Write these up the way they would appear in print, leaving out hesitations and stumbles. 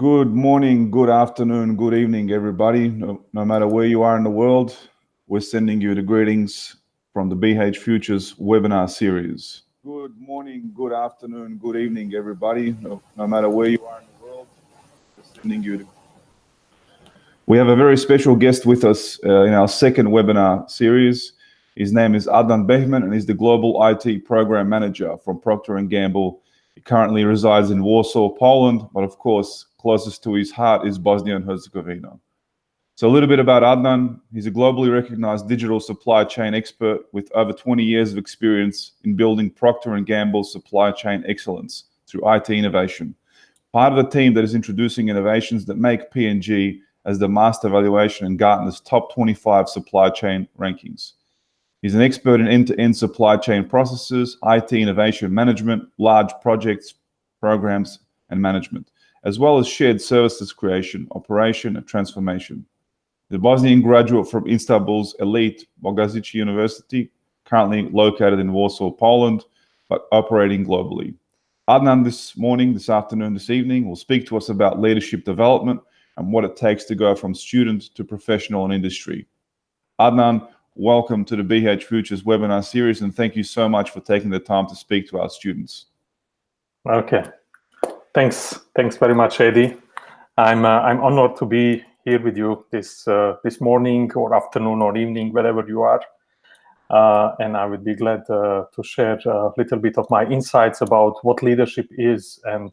Good morning, good afternoon, good evening, everybody. No matter where you are in the world, we're sending you the greetings from the BH Futures webinar series. Good morning, good afternoon, good evening, everybody. No matter where you are in the world, we're sending you We have a very special guest with us in our second webinar series. His name is Adnan Behmen, and he's the Global IT Program Manager from Procter Gamble. He currently resides in Warsaw, Poland, but of course, closest to his heart is Bosnia and Herzegovina. So a little bit about Adnan. He's a globally recognized digital supply chain expert with over 20 years of experience in building Procter Gamble's supply chain excellence through IT innovation. Part of the team that is introducing innovations that make P&G as the master valuation in Gartner's top 25 supply chain rankings. He's an expert in end-to-end supply chain processes, IT innovation management, large projects, programs, and management, as well as shared services creation, operation, and transformation. The Bosnian graduate from Istanbul's elite Bogazici University, currently located in Warsaw, Poland, but operating globally. Adnan this morning, this afternoon, this evening will speak to us about leadership development and what it takes to go from student to professional in industry. Adnan, welcome to the BH Futures webinar series, and thank you so much for taking the time to speak to our students. Okay, thanks very much, Eddie. I'm honored to be here with you this morning or afternoon or evening, wherever you are, and I would be glad to share a little bit of my insights about what leadership is and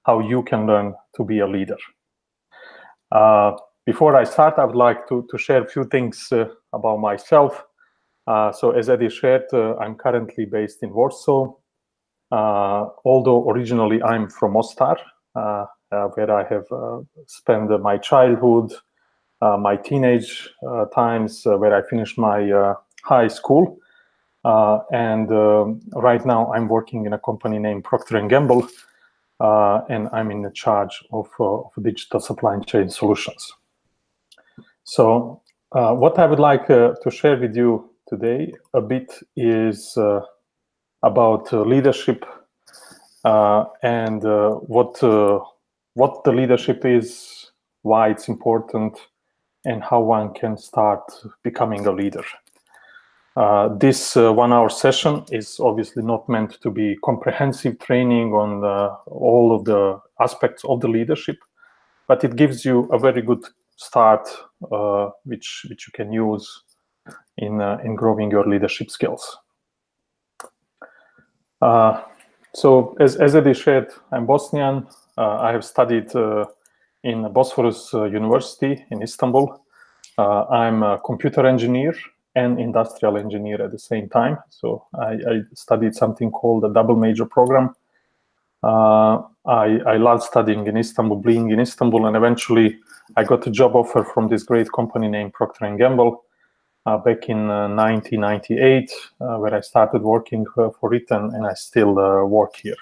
how you can learn to be a leader. Before I start, I would like to share a few things about myself. So as Eddie shared, I'm currently based in Warsaw, although originally I'm from Mostar, where I have spent my childhood, my teenage times, where I finished my high school. And right now I'm working in a company named Procter Gamble, and I'm in charge of digital supply chain solutions. So what I would like to share with you today a bit is about leadership and what the leadership is, why it's important, and how one can start becoming a leader. This 1 hour session is obviously not meant to be comprehensive training on all of the aspects of the leadership, but it gives you a very good start, which you can use in growing your leadership skills. So as Eddie shared, I'm Bosnian. I have studied in Bosphorus University in Istanbul. I'm a computer engineer and industrial engineer at the same time. So I studied something called a double major program. I loved studying in Istanbul, being in Istanbul, and eventually I got a job offer from this great company named Procter Gamble back in 1998, where I started working for it, and I still work here.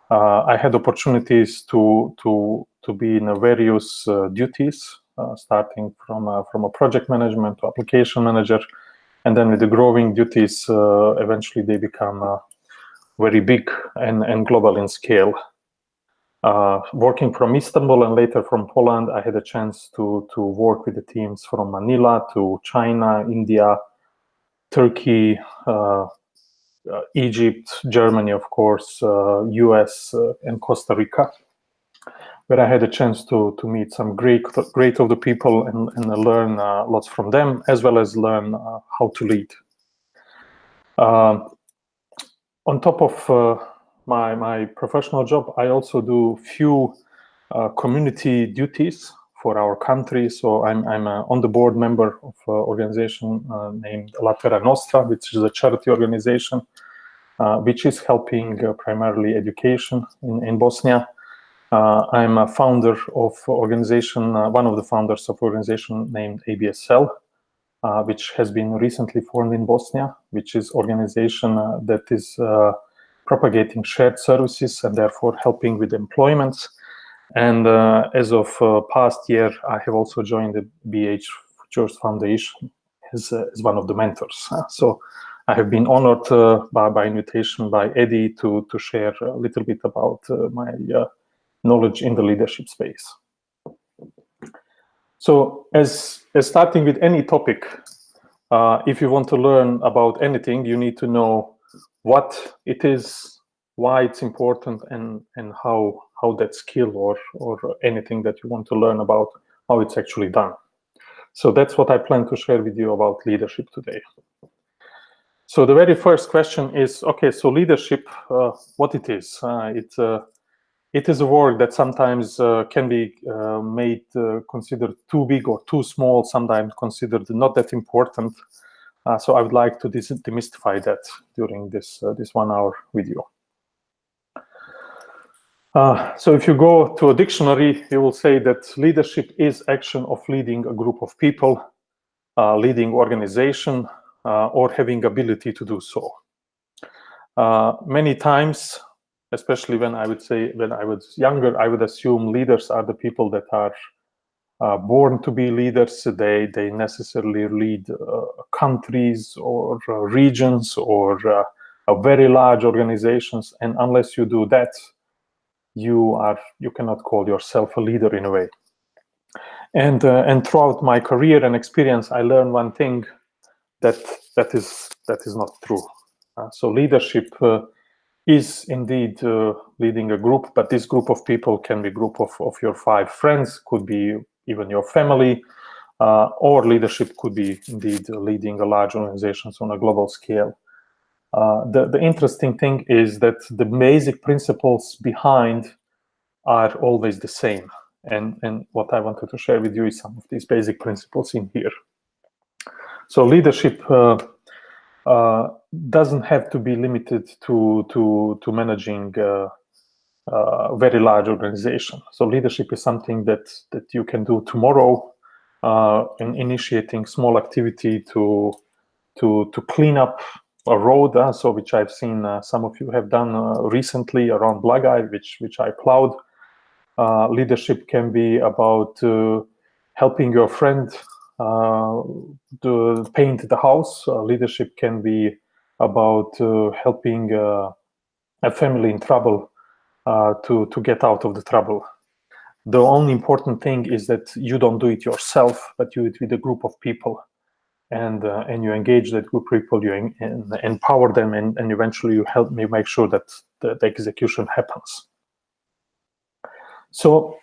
I had opportunities to be in various duties, starting from a project management to application manager, and then with the growing duties, eventually they become very big and global in scale. Working from Istanbul and later from Poland, I had a chance to work with the teams from Manila to China, India, Turkey, Egypt, Germany, of course, US, and Costa Rica, where I had a chance to meet some great of the people and learn lots from them, as well as learn how to lead. On top of my professional job, I also do few community duties for our country. So I'm on the board member of an organization named La Terra Nostra, which is a charity organization, which is helping primarily education in Bosnia. I'm a founder of organization, one of the founders of organization named ABSL, which has been recently formed in Bosnia, which is organization that is propagating shared services and therefore helping with employment. And as of past year, I have also joined the BH Futures Foundation as one of the mentors. So I have been honored by invitation by Eddie to share a little bit about knowledge in the leadership space. So as starting with any topic, if you want to learn about anything, you need to know what it is, why it's important, and how that skill or anything that you want to learn about, how it's actually done. So that's what I plan to share with you about leadership today. So the very first question is, okay, so leadership, what it is. It is a word that sometimes can be made considered too big or too small, sometimes considered not that important. So I would like to demystify that during this 1 hour video. So if you go to a dictionary, you will say that leadership is action of leading a group of people, leading organization, or having ability to do so. Many times, especially when I was younger, I would assume leaders are the people that are born to be leaders. They necessarily lead countries or regions or very large organizations, and unless you do that, you cannot call yourself a leader in a way. And throughout my career and experience, I learned one thing that is not true. So leadership is indeed leading a group, but this group of people can be a group of your 5 friends, could be even your family, or leadership could be indeed leading a large organizations on a global scale. The interesting thing is that the basic principles behind are always the same. And what I wanted to share with you is some of these basic principles in here. So leadership doesn't have to be limited to managing very large organization. So leadership is something that you can do tomorrow, in initiating small activity to clean up a road, so which I've seen some of you have done recently around Blagaj, which I plowed. Leadership can be about helping your friend to paint the house. Leadership can be about helping a family in trouble to get out of the trouble. The only important thing is that you don't do it yourself, but you do it with a group of people, and you engage that group of people, you empower them, and eventually you help me make sure that the execution happens. So,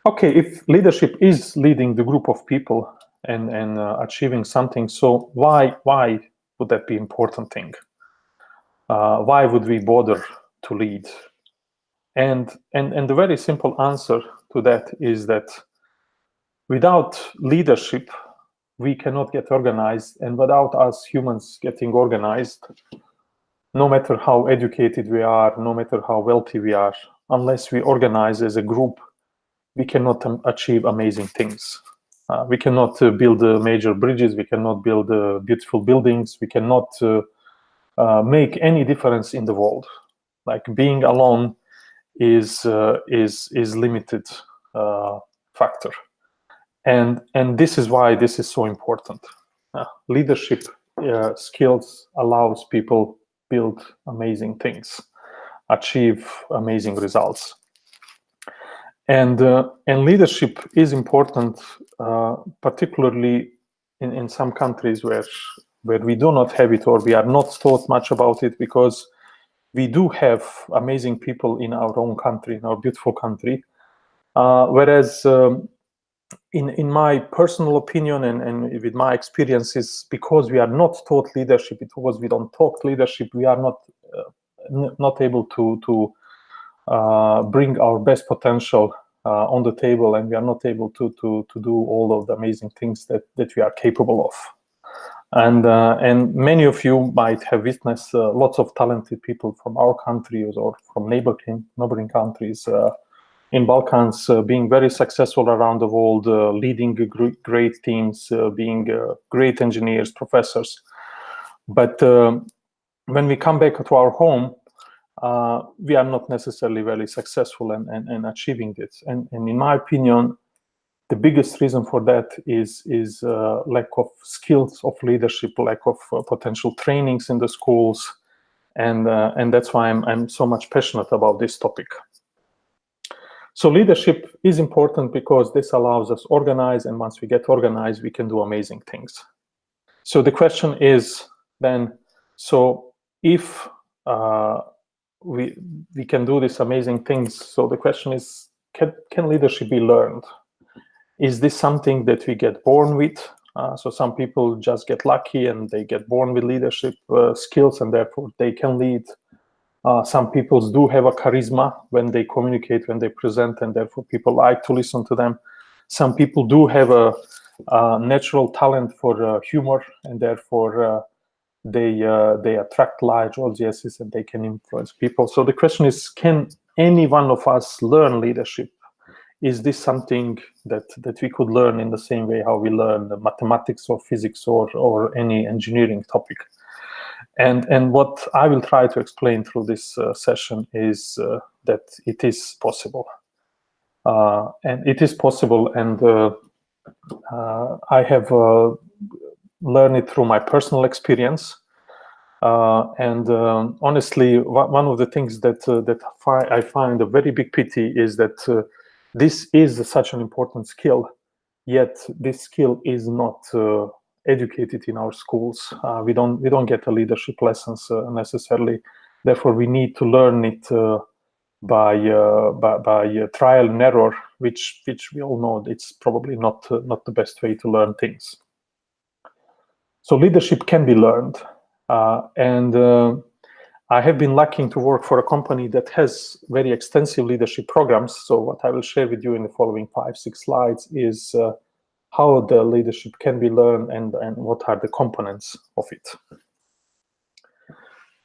okay, if leadership is leading the group of people and achieving something, so why would that be important thing? Why would we bother to lead? And the very simple answer to that is that without leadership, we cannot get organized, and without us humans getting organized, no matter how educated we are, no matter how wealthy we are, unless we organize as a group, we cannot achieve amazing things. We cannot build major bridges, we cannot build beautiful buildings, we cannot make any difference in the world. Like being alone is limited factor. And this is why this is so important. Leadership skills allows people build amazing things, achieve amazing results. And leadership is important, particularly in some countries where we do not have it, or we are not taught much about it, because we do have amazing people in our own country, in our beautiful country. Whereas in my personal opinion and with my experiences, because we are not taught leadership, because we don't talk leadership, we are not able to bring our best potential on the table, and we are not able to do all of the amazing things that we are capable of. And many of you might have witnessed lots of talented people from our country or from neighboring countries in Balkans being very successful around the world, leading great teams, being great engineers, professors. But when we come back to our home, we are not necessarily very successful in achieving this. And in my opinion, the biggest reason for that is lack of skills of leadership, lack of potential trainings in the schools, and that's why I'm so much passionate about this topic. So leadership is important because this allows us organize, and once we get organized, we can do amazing things. So the question is then, so if we can do these amazing things, so the question is, can leadership be learned? Is this something that we get born with? So some people just get lucky and they get born with leadership skills, and therefore they can lead. Some people do have a charisma when they communicate, when they present, and therefore people like to listen to them. Some people do have a natural talent for humor, and therefore they attract large audiences and they can influence people. So the question is, can any one of us learn leadership? Is this something that we could learn in the same way how we learn mathematics or physics or any engineering topic? And what I will try to explain through this session is that it is possible. And it is possible, and I have learned it through my personal experience. Honestly, one of the things that I find a very big pity is that this is such an important skill, yet this skill is not educated in our schools. We don't get the leadership lessons necessarily. Therefore, we need to learn it by trial and error, which we all know it's probably not the best way to learn things. So leadership can be learned, and I have been lucky to work for a company that has very extensive leadership programs. So what I will share with you in the following 5-6 slides is how the leadership can be learned and what are the components of it.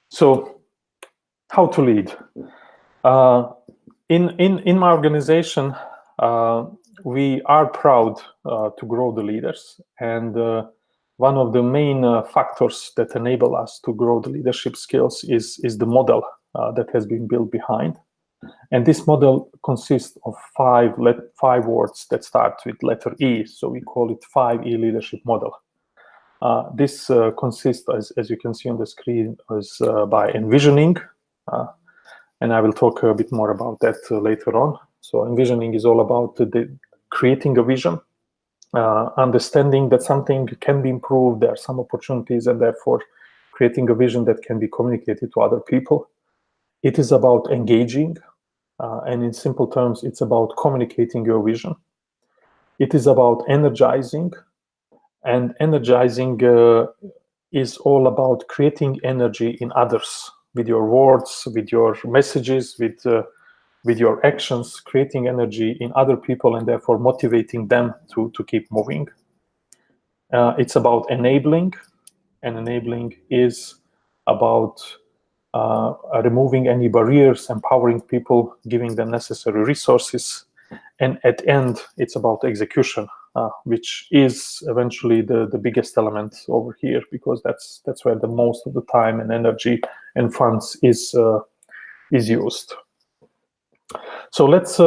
So how to lead? In my organization, we are proud to grow the leaders, and one of the main factors that enable us to grow the leadership skills is the model that has been built behind. And this model consists of five words that start with letter E. So we call it 5E leadership model. This consists, as you can see on the screen, by envisioning. And I will talk a bit more about that later on. So envisioning is all about creating a vision, understanding that something can be improved, there are some opportunities, and therefore creating a vision that can be communicated to other people. It is about engaging, and in simple terms, it's about communicating your vision. It is about energizing, and energizing is all about creating energy in others with your words, with your messages, with your actions, creating energy in other people and therefore motivating them to keep moving. It's about enabling, and enabling is about removing any barriers, empowering people, giving them necessary resources. And at the end, it's about execution, which is eventually the biggest element over here, because that's where the most of the time and energy and funds is used. So let's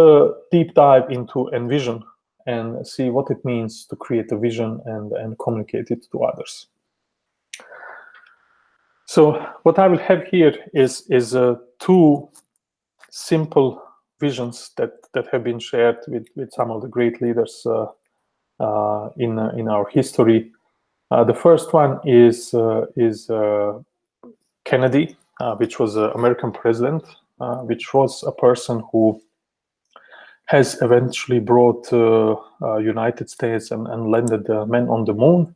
deep dive into envision and see what it means to create a vision and communicate it to others. So what I will have here is two simple visions that have been shared with some of the great leaders in our history. The first one is Kennedy, which was an American president, which was a person who has eventually brought United States and landed men on the moon.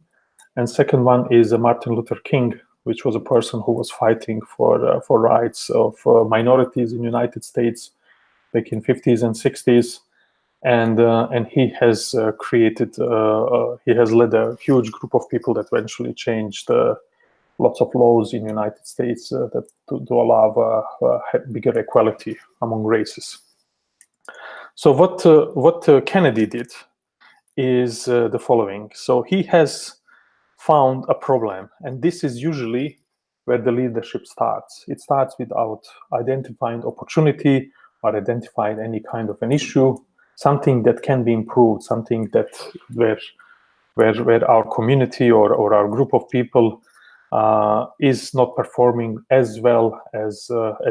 And second one is Martin Luther King, which was a person who was fighting for rights of minorities in United States back in 50s and 60s. And he has he has led a huge group of people that eventually changed lots of laws in the United States that to allow bigger equality among races. So what Kennedy did is the following. So he has found a problem, and this is usually where the leadership starts. It starts without identifying opportunity or identifying any kind of an issue, something that can be improved, something that where our community or our group of people is not performing as well as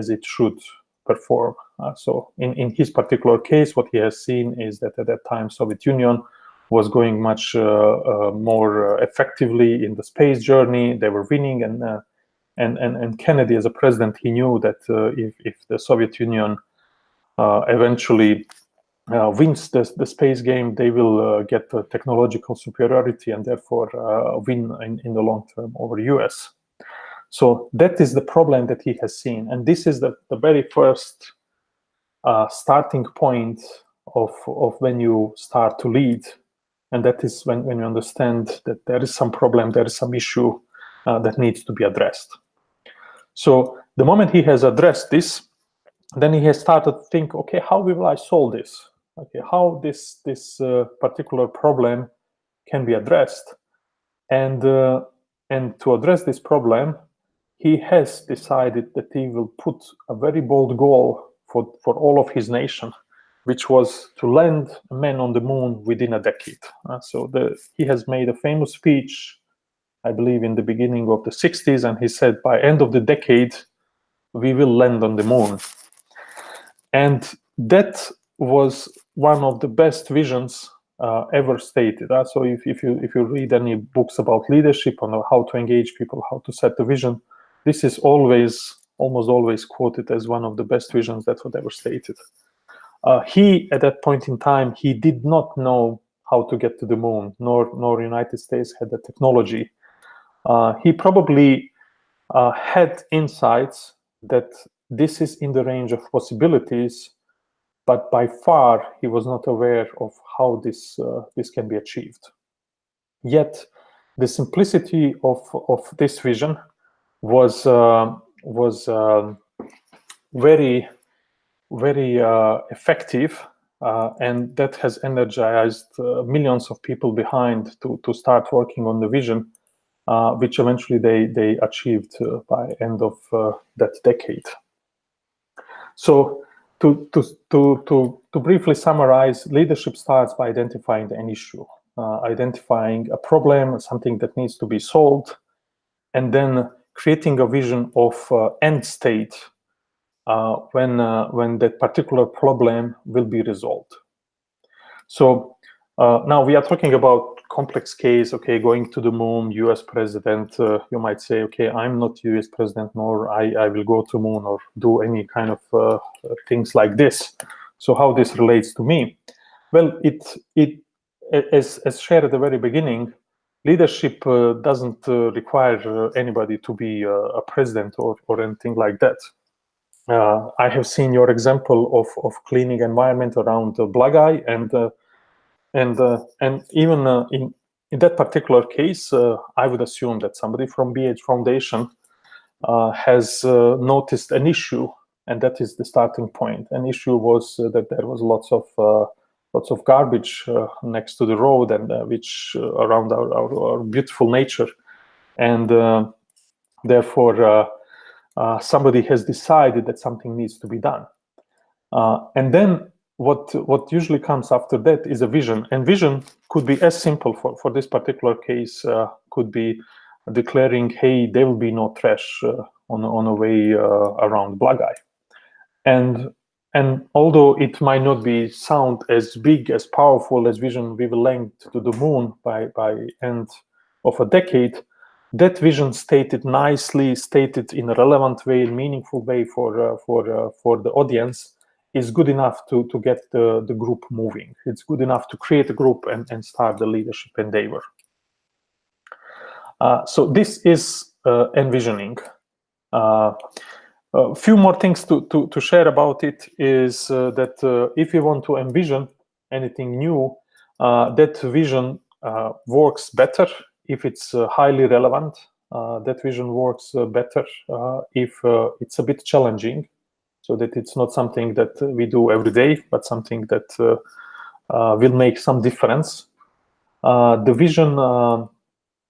it should. perform. So in his particular case, what he has seen is that at that time Soviet Union was going much more effectively in the space journey. They were winning, and Kennedy, as a president, he knew that if the Soviet Union eventually wins the space game, they will get technological superiority and therefore win in the long term over US. So that is the problem that he has seen, and this is the very first starting point of when you start to lead, and that is when you understand that there is some problem, there is some issue that needs to be addressed. So the moment he has addressed this, then he has started to think, okay, how will I solve this? Okay, how this particular problem can be addressed, and to address this problem, he has decided that he will put a very bold goal for all of his nation, which was to land men on the moon within a decade. So he has made a famous speech, I believe, in the beginning of the 60s, and he said, by end of the decade, we will land on the moon. And that was one of the best visions ever stated. So if you read any books about leadership on how to engage people, how to set the vision, this is almost always quoted as one of the best visions that was ever stated. He, at that point in time, he did not know how to get to the moon, nor United States had the technology. He probably had insights that this is in the range of possibilities, but by far he was not aware of how this can be achieved. Yet the simplicity of this vision was very, very effective, and that has energized millions of people behind to start working on the vision, which eventually they achieved by end of that decade. So to briefly summarize, leadership starts by identifying an issue, identifying a problem, something that needs to be solved, and then creating a vision of end state when that particular problem will be resolved. So now we are talking about complex case, okay, going to the moon, US president. You might say, okay, I'm not US president, nor I will go to moon or do any kind of things like this. So how this relates to me? Well, it as shared at the very beginning, leadership doesn't require anybody to be a president or anything like that. I have seen your example of cleaning environment around Bogazici, and even in that particular case, I would assume that somebody from BH Foundation has noticed an issue, and that is the starting point. An issue was that there was lots of garbage next to the road, and which around our beautiful nature, and therefore somebody has decided that something needs to be done. And then what usually comes after that is a vision, and vision could be as simple for this particular case, could be declaring, hey, there will be no trash on a way around Bogazici. And although it might not be sound as big, as powerful as vision, we will land to the moon by end of a decade, that vision stated nicely, stated in a relevant way, meaningful way for the audience, is good enough to get the group moving. It's good enough to create a group and start the leadership endeavor. So this is envisioning. A few more things to share about it is that if you want to envision anything new, that vision works better if it's highly relevant. That vision works better if it's a bit challenging, so that it's not something that we do every day, but something that will make some difference. The vision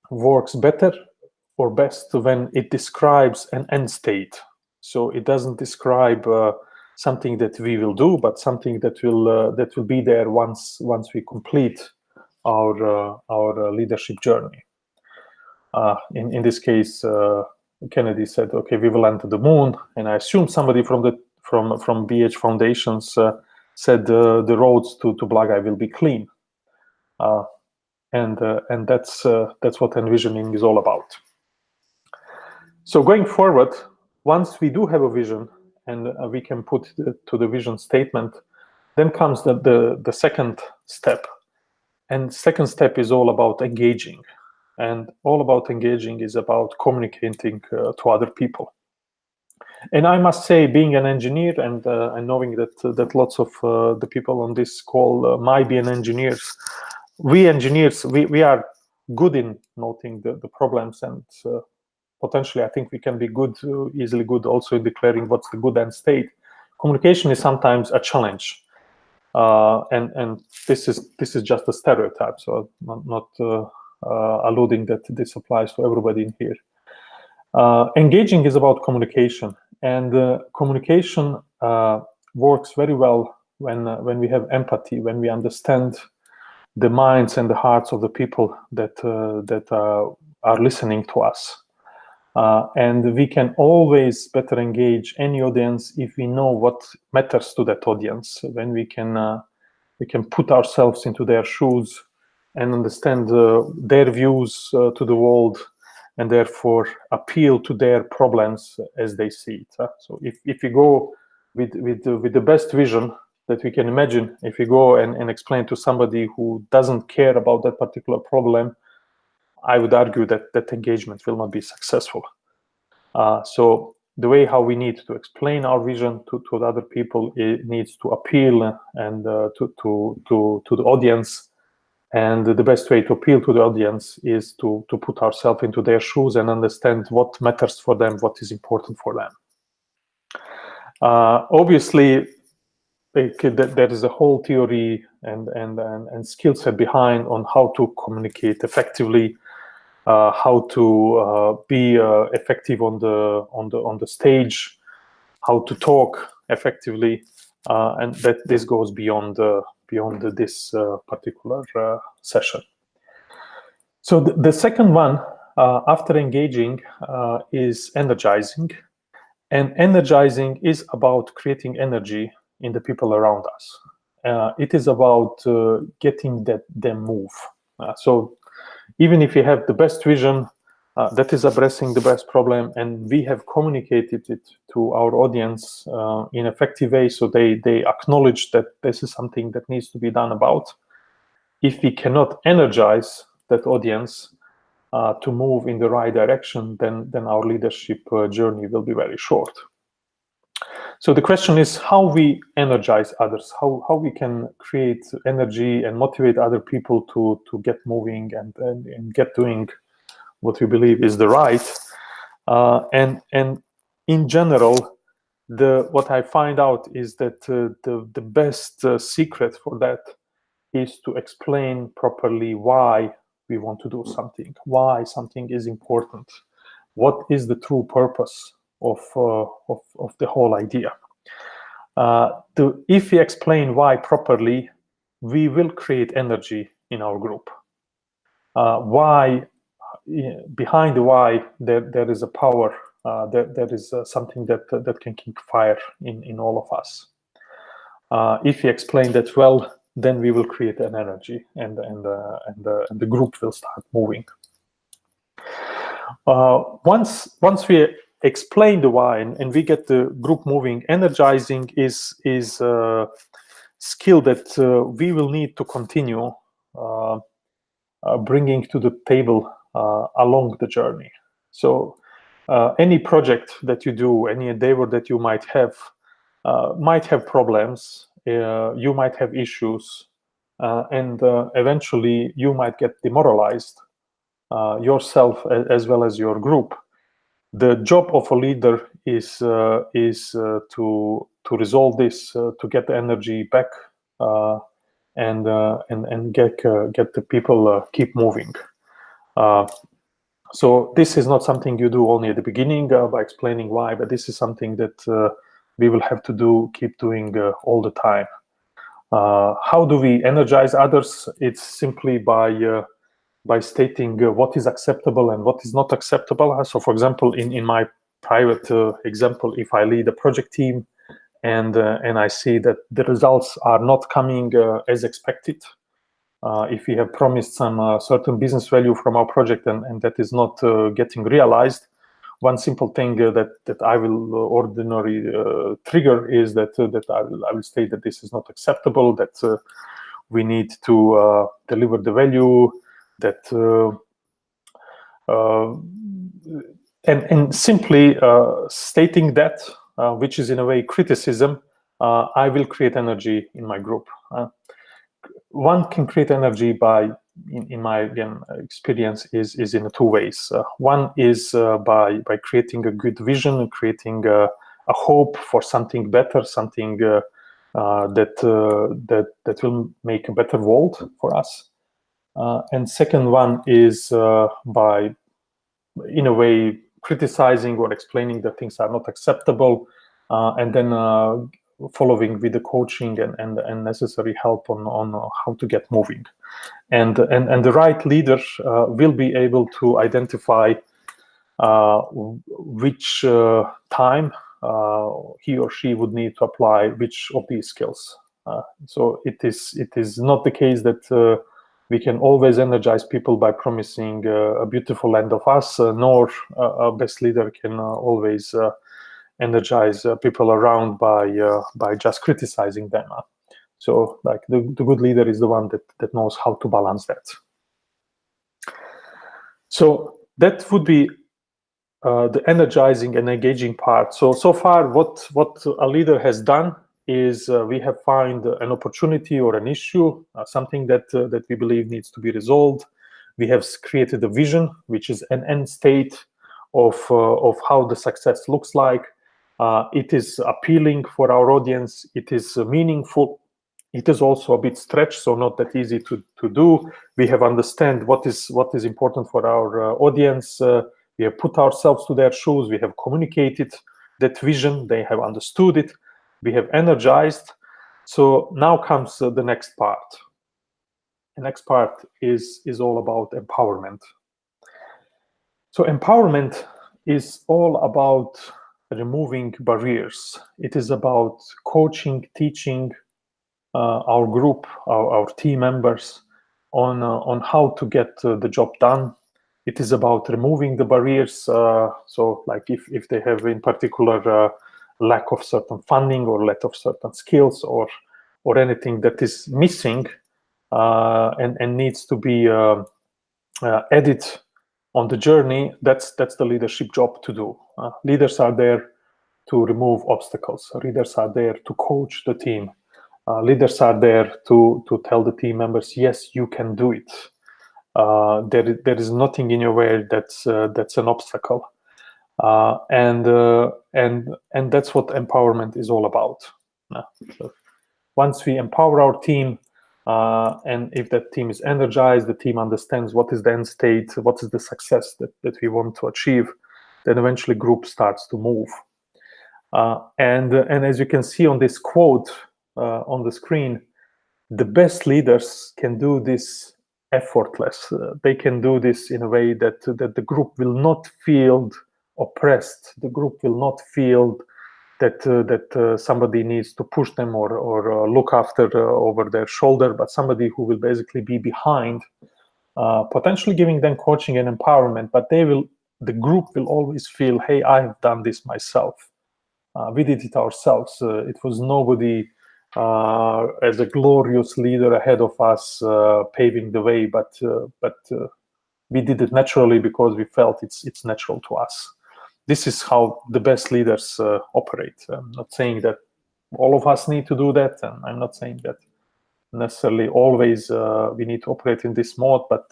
works better or best when it describes an end state. So it doesn't describe something that we will do, but something that will be there once we complete our leadership journey. In this case, Kennedy said, "Okay, we will land to the moon," and I assume somebody from from BH Foundations said the roads to Blagai will be clean, and that's what envisioning is all about. So going forward, once we do have a vision and we can put to the vision statement, then comes the second step. And second step is all about engaging. And all about engaging is about communicating to other people. And I must say, being an engineer and knowing that lots of the people on this call might be engineers, we engineers, we are good in noting the problems, and potentially I think we can be good, easily good also in declaring what's the good end state. Communication is sometimes a challenge. And this is just a stereotype, so I'm not alluding that this applies to everybody in here. Engaging is about communication, and communication works very well when we have empathy, when we understand the minds and the hearts of the people that are listening to us. And we can always better engage any audience if we know what matters to that audience. When we can put ourselves into their shoes and understand their views to the world, and therefore appeal to their problems as they see it. So if you go with the best vision that we can imagine, if you go and explain to somebody who doesn't care about that particular problem, I would argue that engagement will not be successful. So the way how we need to explain our vision to other people, it needs to appeal and to the audience. And the best way to appeal to the audience is to put ourselves into their shoes and understand what matters for them, what is important for them. Obviously, there is a whole theory and skill set behind on how to communicate effectively, how to be effective on the stage, how to talk effectively, and that this goes beyond this particular session. So the second one after engaging is energizing, and energizing is about creating energy in the people around us. It is about getting them move. So even if you have the best vision that is addressing the best problem, and we have communicated it to our audience in an effective way, so they acknowledge that this is something that needs to be done about. If we cannot energize that audience to move in the right direction, then our leadership journey will be very short. So the question is how we energize others, how we can create energy and motivate other people to get moving and get doing what we believe is the right. And in general, what I find out is that the best secret for that is to explain properly why we want to do something, why something is important, what is the true purpose of the whole idea. If we explain why properly, we will create energy in our group. Why, behind the why, there is a power, there is something that can keep fire in all of us. If we explain that well, then we will create an energy, and the group will start moving. Once we explain the why and we get the group moving, energizing is a skill that we will need to continue bringing to the table along the journey. So any project that you do, any endeavor that you might have problems, you might have issues, and eventually you might get demoralized yourself as well as your group. The job of a leader is to resolve this, to get the energy back, and get the people keep moving. So this is not something you do only at the beginning by explaining why, but this is something that we will have to keep doing all the time. How do we energize others? It's simply by stating what is acceptable and what is not acceptable. So for example, in my private example, if I lead a project team and I see that the results are not coming as expected. If we have promised some certain business value from our project and that is not getting realized, one simple thing that I will ordinarily trigger is that I will state that this is not acceptable, that we need to deliver the value, that and simply stating that, which is in a way criticism, I will create energy in my group. One can create energy by, in my experience, is in two ways. One is by creating a good vision, creating a hope for something better, something that will make a better world for us. And second one is by, in a way, criticizing or explaining that things are not acceptable, and then following with the coaching and necessary help on how to get moving. And the right leader will be able to identify which time he or she would need to apply which of these skills. So it is not the case that we can always energize people by promising a beautiful land of us, nor a best leader can always energize people around by just criticizing them. So like the good leader is the one that knows how to balance that. So that would be the energizing and engaging part. So far what a leader has done is we have found an opportunity or an issue, something that we believe needs to be resolved. We have created a vision, which is an end state of how the success looks like. It is appealing for our audience. It is meaningful. It is also a bit stretched, so not that easy to do. We have understand what is important for our audience. We have put ourselves to their shoes. We have communicated that vision. They have understood it. We have energized. So now comes the next part. The next part is all about empowerment. So empowerment is all about removing barriers. It is about coaching, teaching our group, our team members on how to get the job done. It is about removing the barriers. So like if they have in particular lack of certain funding or lack of certain skills or anything that is missing and needs to be added on the journey, that's the leadership job to do. Leaders are there to remove obstacles. Leaders are there to coach the team. Leaders are there to tell the team members, yes, you can do it. There is nothing in your way that's an obstacle. And that's what empowerment is all about. So once we empower our team, and if that team is energized, the team understands what is the end state, what is the success that we want to achieve, then eventually group starts to move. And as you can see on this quote on the screen, the best leaders can do this effortless. They can do this in a way that the group will not feel oppressed. The group will not feel that somebody needs to push them or look after over their shoulder, but somebody who will basically be behind, potentially giving them coaching and empowerment. But the group will always feel, hey, I have done this myself. We did it ourselves. It was nobody as a glorious leader ahead of us paving the way, but we did it naturally because we felt it's natural to us. This is how the best leaders operate. I'm not saying that all of us need to do that, and I'm not saying that necessarily always we need to operate in this mode, but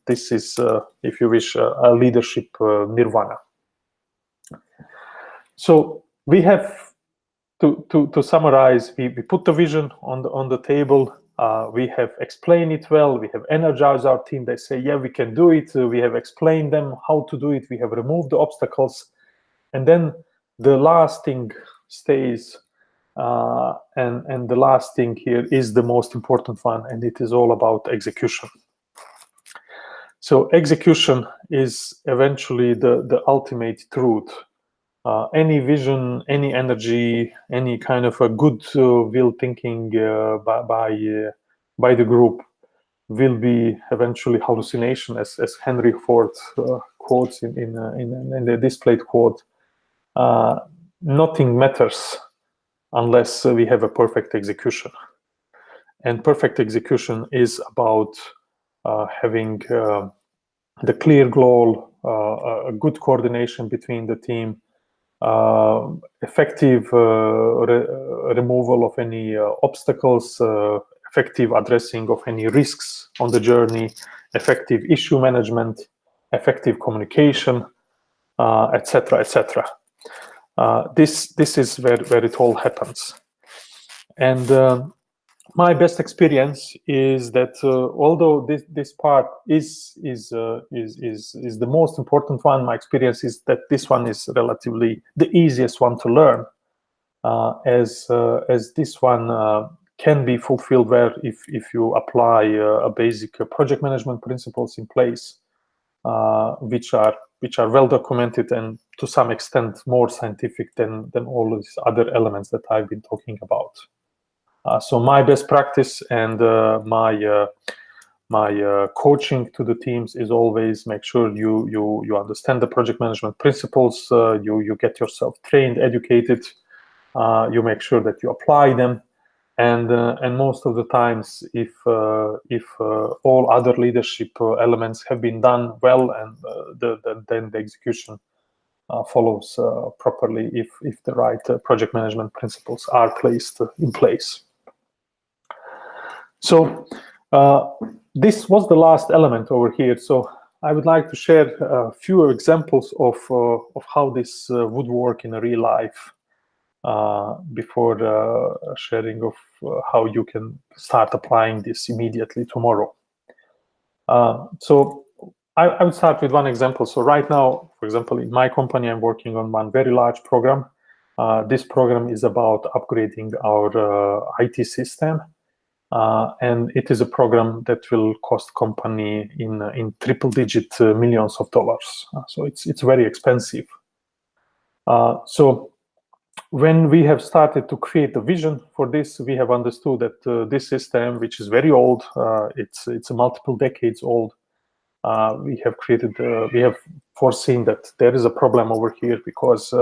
this is, if you wish, a leadership nirvana. So we have to summarize, we put the vision on the table. We have explained it well. We have energized our team. They say, yeah, we can do it. We have explained them how to do it. We have removed the obstacles. And then the last thing stays. And the last thing here is the most important one, and it is all about execution. So execution is eventually the ultimate truth. any vision, any energy, any kind of a good will thinking by the group will be eventually hallucination, as Henry Ford quotes in the displayed quote. Nothing matters unless we have a perfect execution. And perfect execution is about having the clear goal, a good coordination between the team, effective removal of any obstacles, effective addressing of any risks on the journey, effective issue management, effective communication, etc., etc. This is where it all happens. And my best experience is that although this part is the most important one, my experience is that this one is relatively the easiest one to learn, as this one can be fulfilled where if you apply a basic project management principles in place, which are well documented and to some extent more scientific than all of these other elements that I've been talking about. So my best practice and my coaching to the teams is always make sure you understand the project management principles, you get yourself trained, educated, you make sure that you apply them, and most of the times, if all other leadership elements have been done well, and then the execution follows properly if the right project management principles are placed in place. So this was the last element over here. So I would like to share a few examples of how this would work in a real life before sharing of how you can start applying this immediately tomorrow. So I would start with one example. So right now, for example, in my company, I'm working on one very large program. This program is about upgrading our IT system. And it is a program that will cost company in triple-digit millions of dollars. So it's very expensive. So when we have started to create a vision for this, we have understood that this system, which is very old, it's multiple decades old. We have foreseen that there is a problem over here because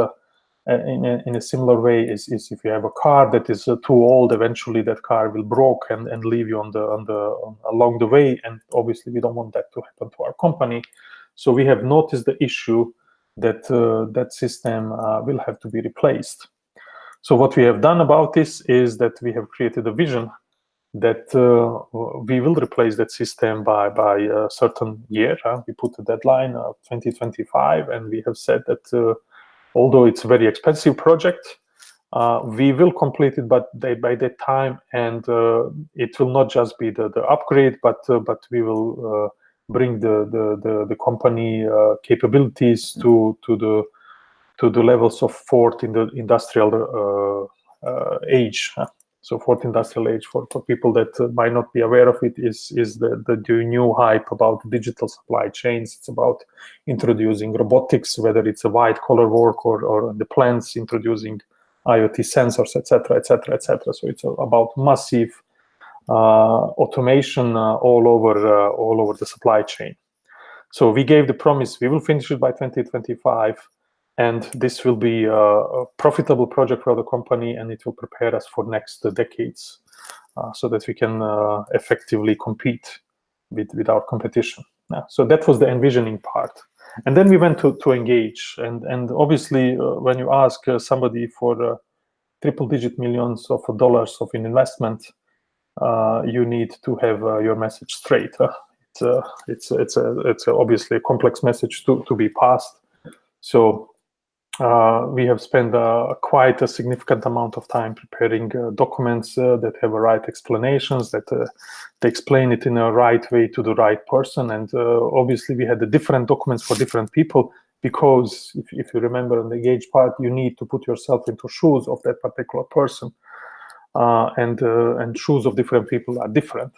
in a similar way is if you have a car that is too old, eventually that car will broke and leave you along the way, and obviously we don't want that to happen to our company. So we have noticed the issue that that system will have to be replaced. So what we have done about this is that we have created a vision that we will replace that system by a certain year. We put a deadline of 2025, and we have said that although it's a very expensive project, we will complete it by that time, and it will not just be the upgrade, but we will bring the company capabilities to the levels of fourth in the industrial age. So fourth industrial age, for people that might not be aware of it, is the new hype about digital supply chains. It's about introducing robotics, whether it's a white collar work or the plants introducing IoT sensors, etc., etc., etc. So it's about massive automation all over the supply chain. So we gave the promise we will finish it by 2025. And this will be a profitable project for the company, and it will prepare us for next decades so that we can effectively compete with our competition. So that was the envisioning part. And then we went to engage. And obviously, when you ask somebody for triple-digit millions of dollars of an investment, you need to have your message straight. It's obviously a complex message to be passed. So we have spent quite a significant amount of time preparing documents that have the right explanations, that they explain it in a right way to the right person. And obviously, we had the different documents for different people, because if you remember on the engage part, you need to put yourself into shoes of that particular person. And shoes of different people are different.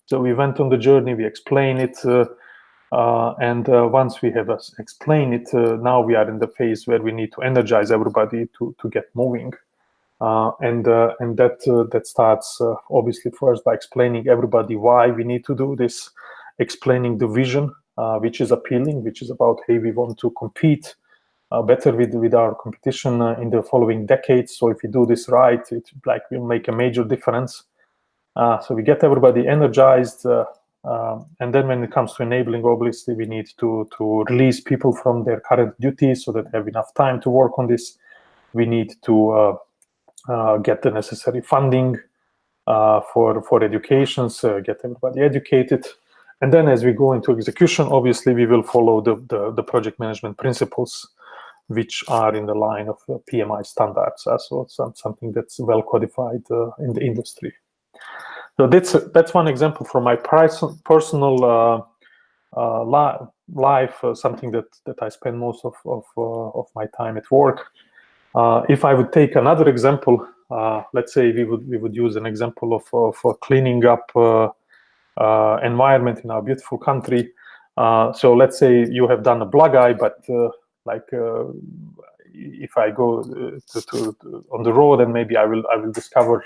So we went on the journey, we explained it. And once we have explained it, now we are in the phase where we need to energize everybody to get moving. And that starts obviously first by explaining everybody why we need to do this, explaining the vision, which is appealing, which is about, hey, we want to compete better with our competition in the following decades. So if we do this right, it will make a major difference. So we get everybody energized, and then when it comes to enabling, obviously we need to release people from their current duties so that they have enough time to work on this. We need to get the necessary funding for educations, get everybody educated. And then as we go into execution, obviously we will follow the project management principles, which are in the line of PMI standards. So it's something that's well codified in the industry. So that's one example from my personal life, something that I spend most of my time at work. If I would take another example, let's say we would use an example of cleaning up environment in our beautiful country. So let's say you have done a black eye, but if I go on the road, and maybe I will discover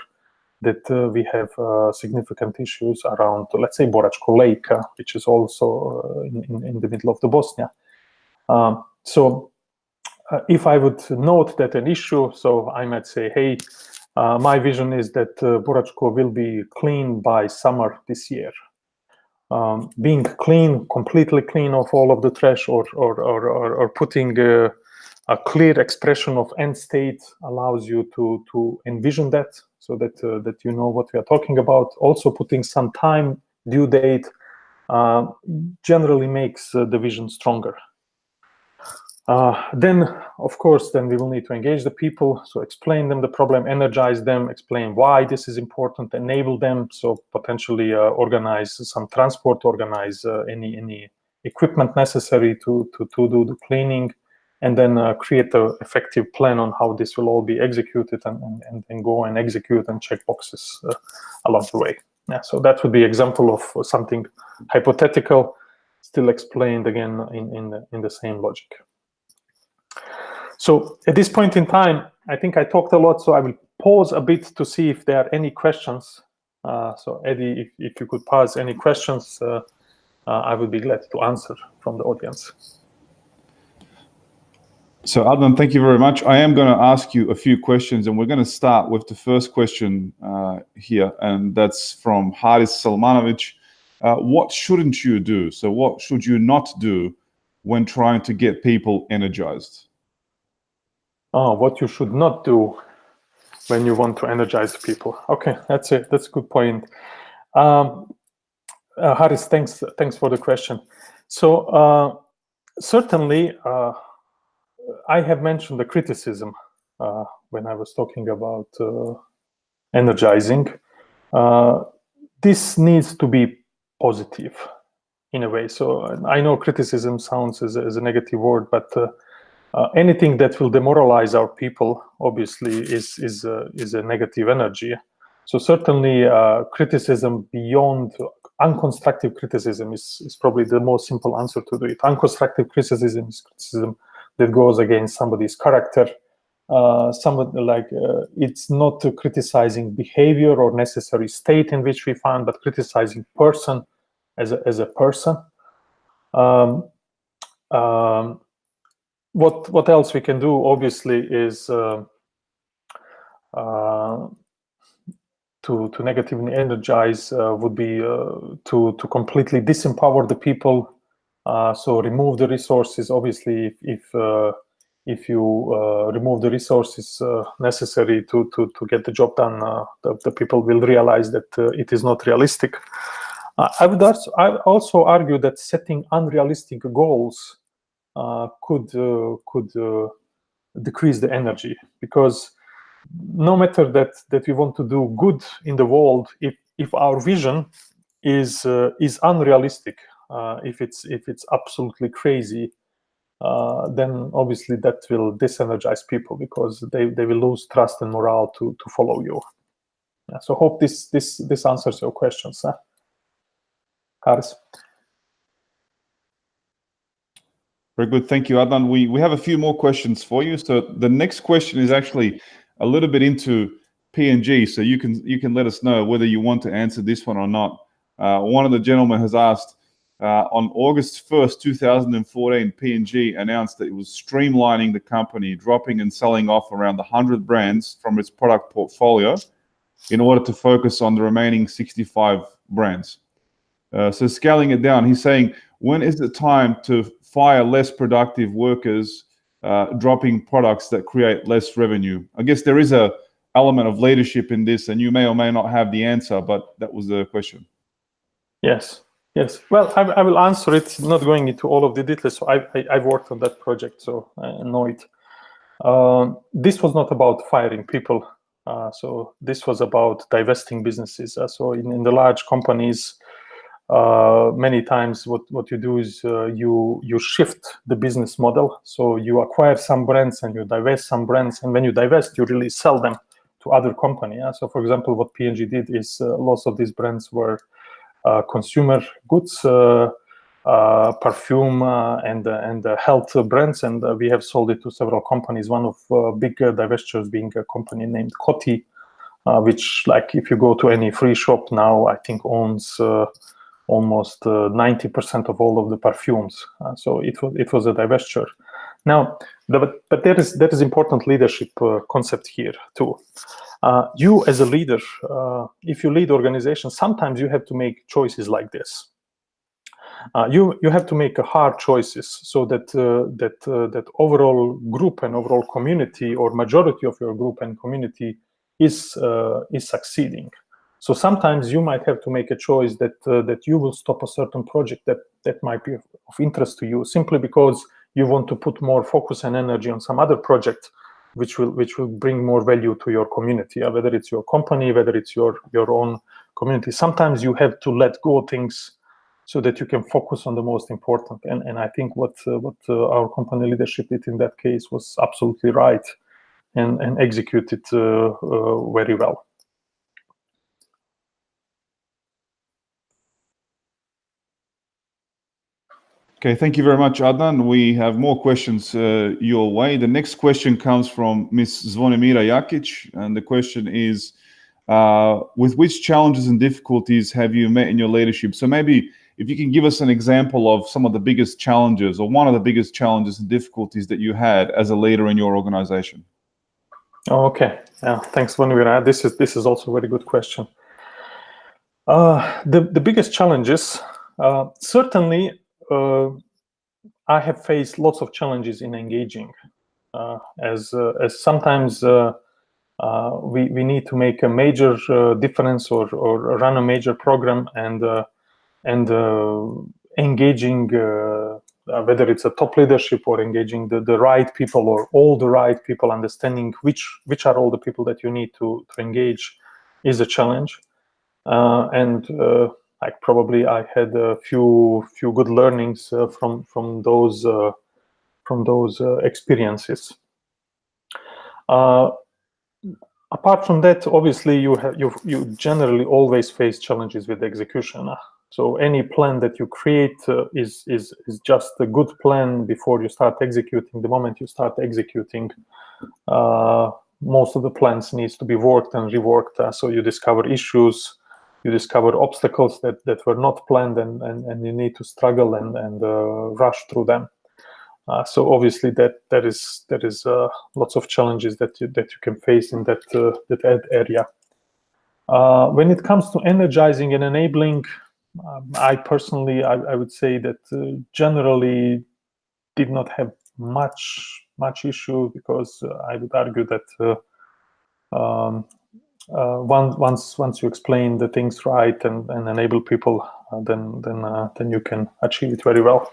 that we have significant issues around, let's say, Boračko Lake, which is also in the middle of the Bosnia. So if I would note that an issue, so I might say, hey, my vision is that Boračko will be clean by summer this year. Being clean, completely clean of all of the trash, or putting a clear expression of end state allows you to envision that, so that you know what we are talking about. Also, putting some time due date generally makes the vision stronger. Then, of course, then we will need to engage the people, so explain them the problem, energize them, explain why this is important, enable them, so potentially organize some transport, organize any equipment necessary to do the cleaning, and then create an effective plan on how this will all be executed, and go and execute and check boxes along the way. Yeah, so that would be an example of something hypothetical, still explained again in the same logic. So at this point in time, I think I talked a lot, so I will pause a bit to see if there are any questions. So Eddie, if you could pause any questions, I would be glad to answer from the audience. So Adnan, thank you very much. I am going to ask you a few questions, and we're going to start with the first question here, and that's from Haris Salmanovic. What shouldn't you do? So what should you not do when trying to get people energized? What you should not do when you want to energize people. Okay, that's a good point. Haris, thanks for the question. So certainly, I have mentioned the criticism when I was talking about energizing. This needs to be positive in a way. So I know criticism sounds as a negative word, but anything that will demoralize our people obviously is a negative energy. So certainly criticism beyond unconstructive criticism is probably the most simple answer to do it. Unconstructive criticism is criticism that goes against somebody's character. Somebody it's not criticizing behavior or necessary state in which we found, but criticizing person as a person. What else we can do, obviously, is to negatively energize would be to completely disempower the people. So remove the resources. Obviously, if you remove the resources necessary to get the job done, the people will realize that it is not realistic. I would also argue that setting unrealistic goals could decrease the energy, because no matter that we want to do good in the world, if our vision is unrealistic, if it's absolutely crazy, then obviously that will disenergize people, because they will lose trust and morale to follow you. Yeah, so hope this answers your questions, Haris. Very good. Thank you, Adnan. We have a few more questions for you. So the next question is actually a little bit into P&G. So you can let us know whether you want to answer this one or not. One of the gentlemen has asked, on August 1st, 2014, P&G announced that it was streamlining the company, dropping and selling off around 100 brands from its product portfolio in order to focus on the remaining 65 brands. So scaling it down, he's saying, when is it time to fire less productive workers, dropping products that create less revenue? I guess there is a element of leadership in this, and you may or may not have the answer, but that was the question. Yes. Well, I will answer it, not going into all of the details. So I've worked on that project, so I know it. This was not about firing people. So this was about divesting businesses. So in the large companies, many times what you do is you shift the business model. So you acquire some brands and you divest some brands, and when you divest, you really sell them to other company. So for example, what P&G did is lots of these brands were consumer goods, perfume, and health brands, and we have sold it to several companies. One of big divestitures being a company named Coty, which, like, if you go to any free shop now, I think owns almost 90% of all of the perfumes. So it was a divestiture. Now, but there is important leadership concept here too. You as a leader, if you lead organizations, sometimes you have to make choices like this. You have to make hard choices so that that overall group and overall community, or majority of your group and community, is succeeding. So sometimes you might have to make a choice that you will stop a certain project that might be of interest to you, simply because you want to put more focus and energy on some other project which will bring more value to your community, whether it's your company, whether it's your own community. Sometimes you have to let go things so that you can focus on the most important. And I think what our company leadership did in that case was absolutely right and executed very well. Okay, thank you very much, Adnan. We have more questions your way. The next question comes from Ms. Zvonimira Jakic, and the question is, with which challenges and difficulties have you met in your leadership? So maybe if you can give us an example of some of the biggest challenges, or one of the biggest challenges and difficulties that you had as a leader in your organization. Okay, yeah, thanks, Zvonimira. This is also a very good question. The biggest challenges, certainly, I have faced lots of challenges in engaging, as sometimes we need to make a major difference or run a major program, and engaging, whether it's a top leadership or engaging the right people, or all the right people, understanding which are all the people that you need to engage, is a challenge. Like, probably I had a few good learnings from those experiences. Apart from that, obviously, you generally always face challenges with execution. So any plan that you create is just a good plan before you start executing. The moment you start executing, most of the plans needs to be worked and reworked. So you discover issues. You discover obstacles that were not planned, and you need to struggle and rush through them. So obviously that is lots of challenges that you can face in that area. When it comes to energizing and enabling, I personally I would say that generally did not have much issue, because I would argue that once you explain the things right and enable people, then you can achieve it very well.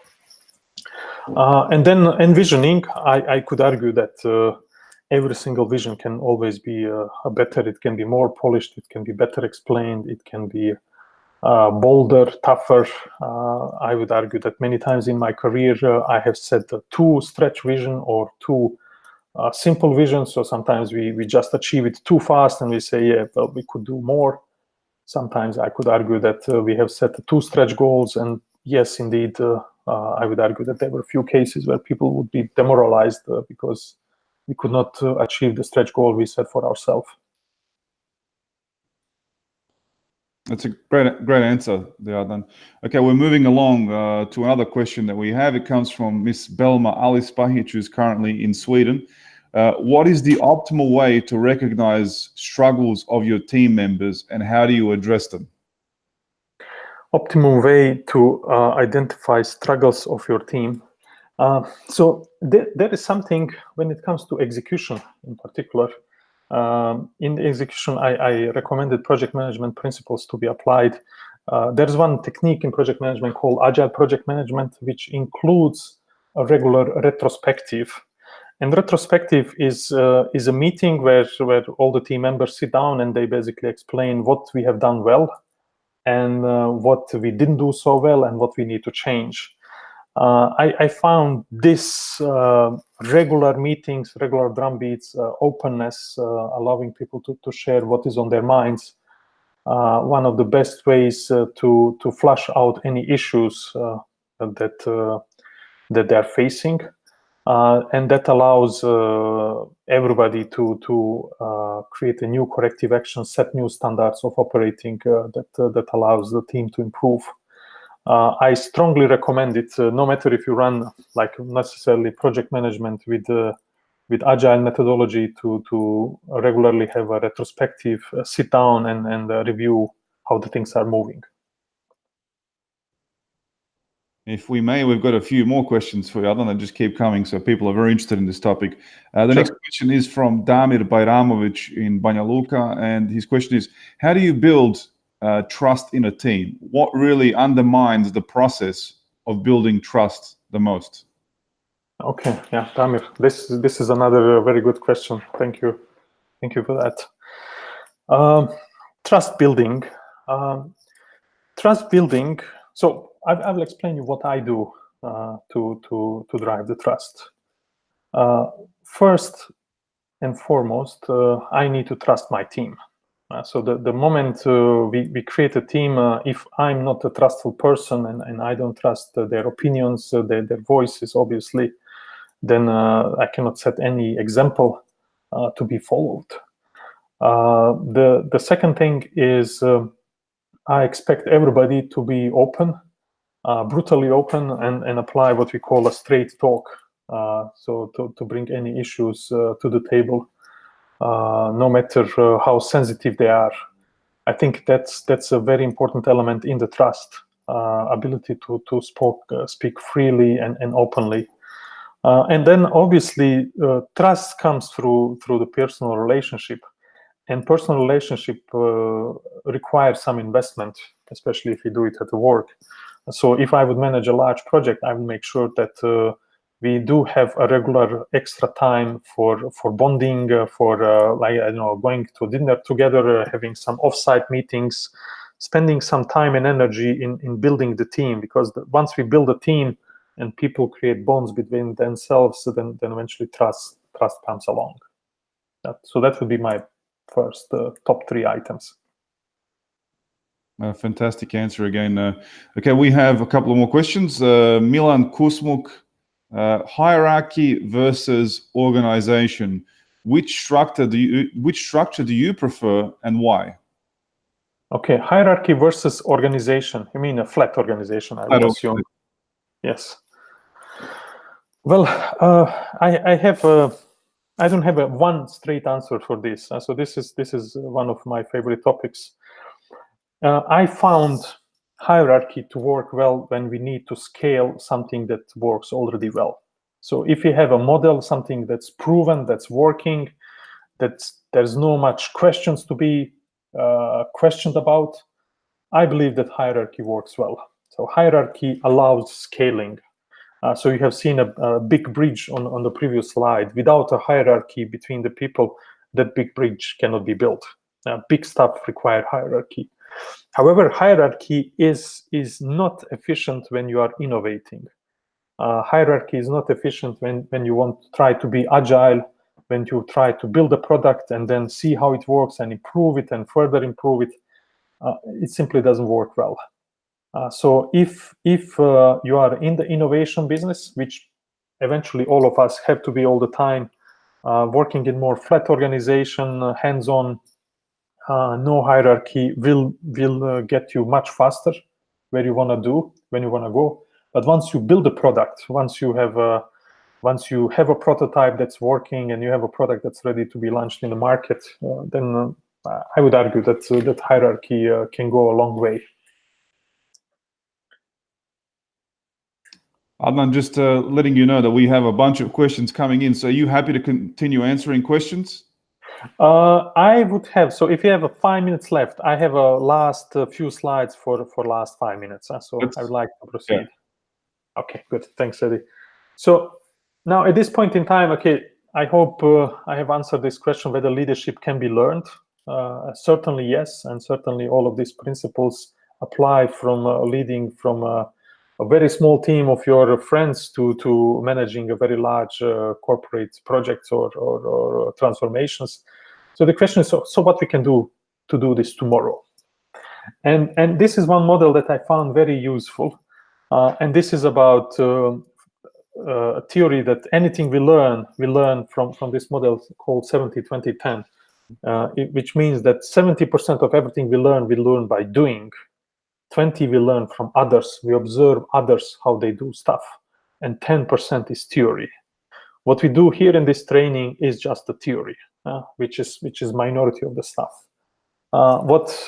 And then envisioning, I could argue that every single vision can always be better. It can be more polished. It can be better explained. It can be bolder, tougher. I would argue that many times in my career I have set too stretch vision or too simple vision. So sometimes we just achieve it too fast, and we say, yeah, well, we could do more. Sometimes I could argue that we have set too stretch goals, and yes, indeed, I would argue that there were a few cases where people would be demoralized because we could not achieve the stretch goal we set for ourselves. That's a great answer there, Adnan. Okay, we're moving along to another question that we have. It comes from Miss Belma Alispahic, who's currently in Sweden. What is the optimal way to recognize struggles of your team members, and how do you address them? Optimum way to identify struggles of your team. So there is something when it comes to execution in particular. In the execution, I recommended project management principles to be applied. There's one technique in project management called agile project management, which includes a regular retrospective. And retrospective is a meeting where all the team members sit down and they basically explain what we have done well and what we didn't do so well and what we need to change. I found this regular meetings, regular drumbeats, openness, allowing people to share what is on their minds, one of the best ways to flush out any issues that they're facing. And that allows everybody to create a new corrective action, set new standards of operating that allows the team to improve. I strongly recommend it, no matter if you run like necessarily project management with agile methodology, to regularly have a retrospective, sit down and review how the things are moving. If we may, we've got a few more questions for you, Adnan, that just keep coming, so people are very interested in this topic. The next question is from Damir Bajramovic in Banja Luka, and his question is, how do you build trust in a team? What really undermines the process of building trust the most? Okay, yeah, Damir, this is another very good question. Thank you for that. Trust building. So I will explain you what I do to drive the trust. First and foremost, I need to trust my team. So the moment we create a team, if I'm not a trustful person and I don't trust their opinions, their voices, obviously, then I cannot set any example to be followed. The second thing is I expect everybody to be open, brutally open, and apply what we call a straight talk. So to bring any issues to the table, no matter how sensitive they are. I think that's a very important element in the trust, ability to speak freely and openly. And then obviously trust comes through the personal relationship, and personal relationship requires some investment, especially if you do it at the work. So if I would manage a large project, I would make sure that we do have a regular extra time for bonding, for like, I don't know, going to dinner together, having some offsite meetings, spending some time and energy in building the team, because once we build a team and people create bonds between themselves, then eventually trust comes along. So that would be my first top 3 items. Fantastic answer again. Okay, we have a couple of more questions. Milan Kusmuk, hierarchy versus organization. Which structure do you prefer, and why? Okay, hierarchy versus organization. You mean a flat organization, I would assume. Yes. Well, I don't have one straight answer for this. So this is one of my favorite topics. I found hierarchy to work well when we need to scale something that works already well. So if you have a model, something that's proven, that's working, that there's no much questions to be questioned about, I believe that hierarchy works well. So hierarchy allows scaling. So you have seen a big bridge on the previous slide. Without a hierarchy between the people, that big bridge cannot be built. Big stuff requires hierarchy. However, hierarchy is not efficient when you are innovating. Hierarchy is not efficient when you want to try to be agile, when you try to build a product and then see how it works and improve it and further improve it. It simply doesn't work well. So if you are in the innovation business, which eventually all of us have to be all the time, working in more flat organization, hands-on, no hierarchy will get you much faster where you want to do, when you want to go. But once you build a product, once you have a prototype that's working and you have a product that's ready to be launched in the market, then I would argue that that hierarchy can go a long way. Adnan, just letting you know that we have a bunch of questions coming in. So are you happy to continue answering questions? I would have, so if you have 5 minutes left, I have a last few slides for last 5 minutes. So I would like to proceed. Yeah. Okay, good. Thanks, Eddie. So now at this point in time, okay, I hope I have answered this question whether leadership can be learned. Certainly yes, and certainly all of these principles apply from leading from a very small team of your friends to managing a very large corporate projects or transformations. So the question is, so what we can do to do this tomorrow? And this is one model that I found very useful. And this is about a theory that anything we learn from this model called 70-20-10, which means that 70% of everything we learn by doing. 20 we learn from others. We observe others, how they do stuff. And 10% is theory. What we do here in this training is just the theory, which is minority of the stuff. What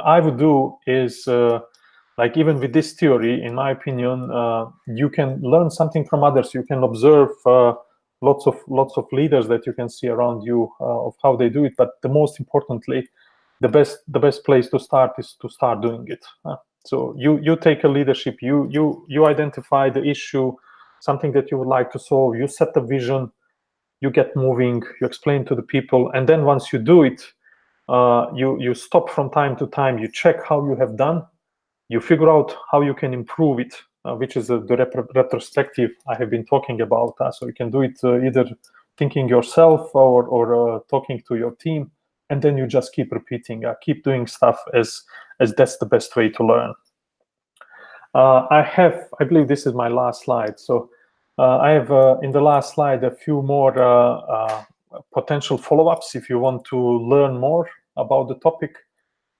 I would do is, like even with this theory, in my opinion, you can learn something from others. You can observe lots of leaders that you can see around you of how they do it. But the most importantly, the best place to start is to start doing it. So you take a leadership, you identify the issue, something that you would like to solve, you set the vision, you get moving, you explain to the people, and then once you do it, you stop from time to time, you check how you have done, you figure out how you can improve it, which is the retrospective I have been talking about. So you can do it either thinking yourself or talking to your team. And then you just keep repeating, keep doing stuff as that's the best way to learn. I believe this is my last slide. So I have in the last slide a few more potential follow-ups if you want to learn more about the topic.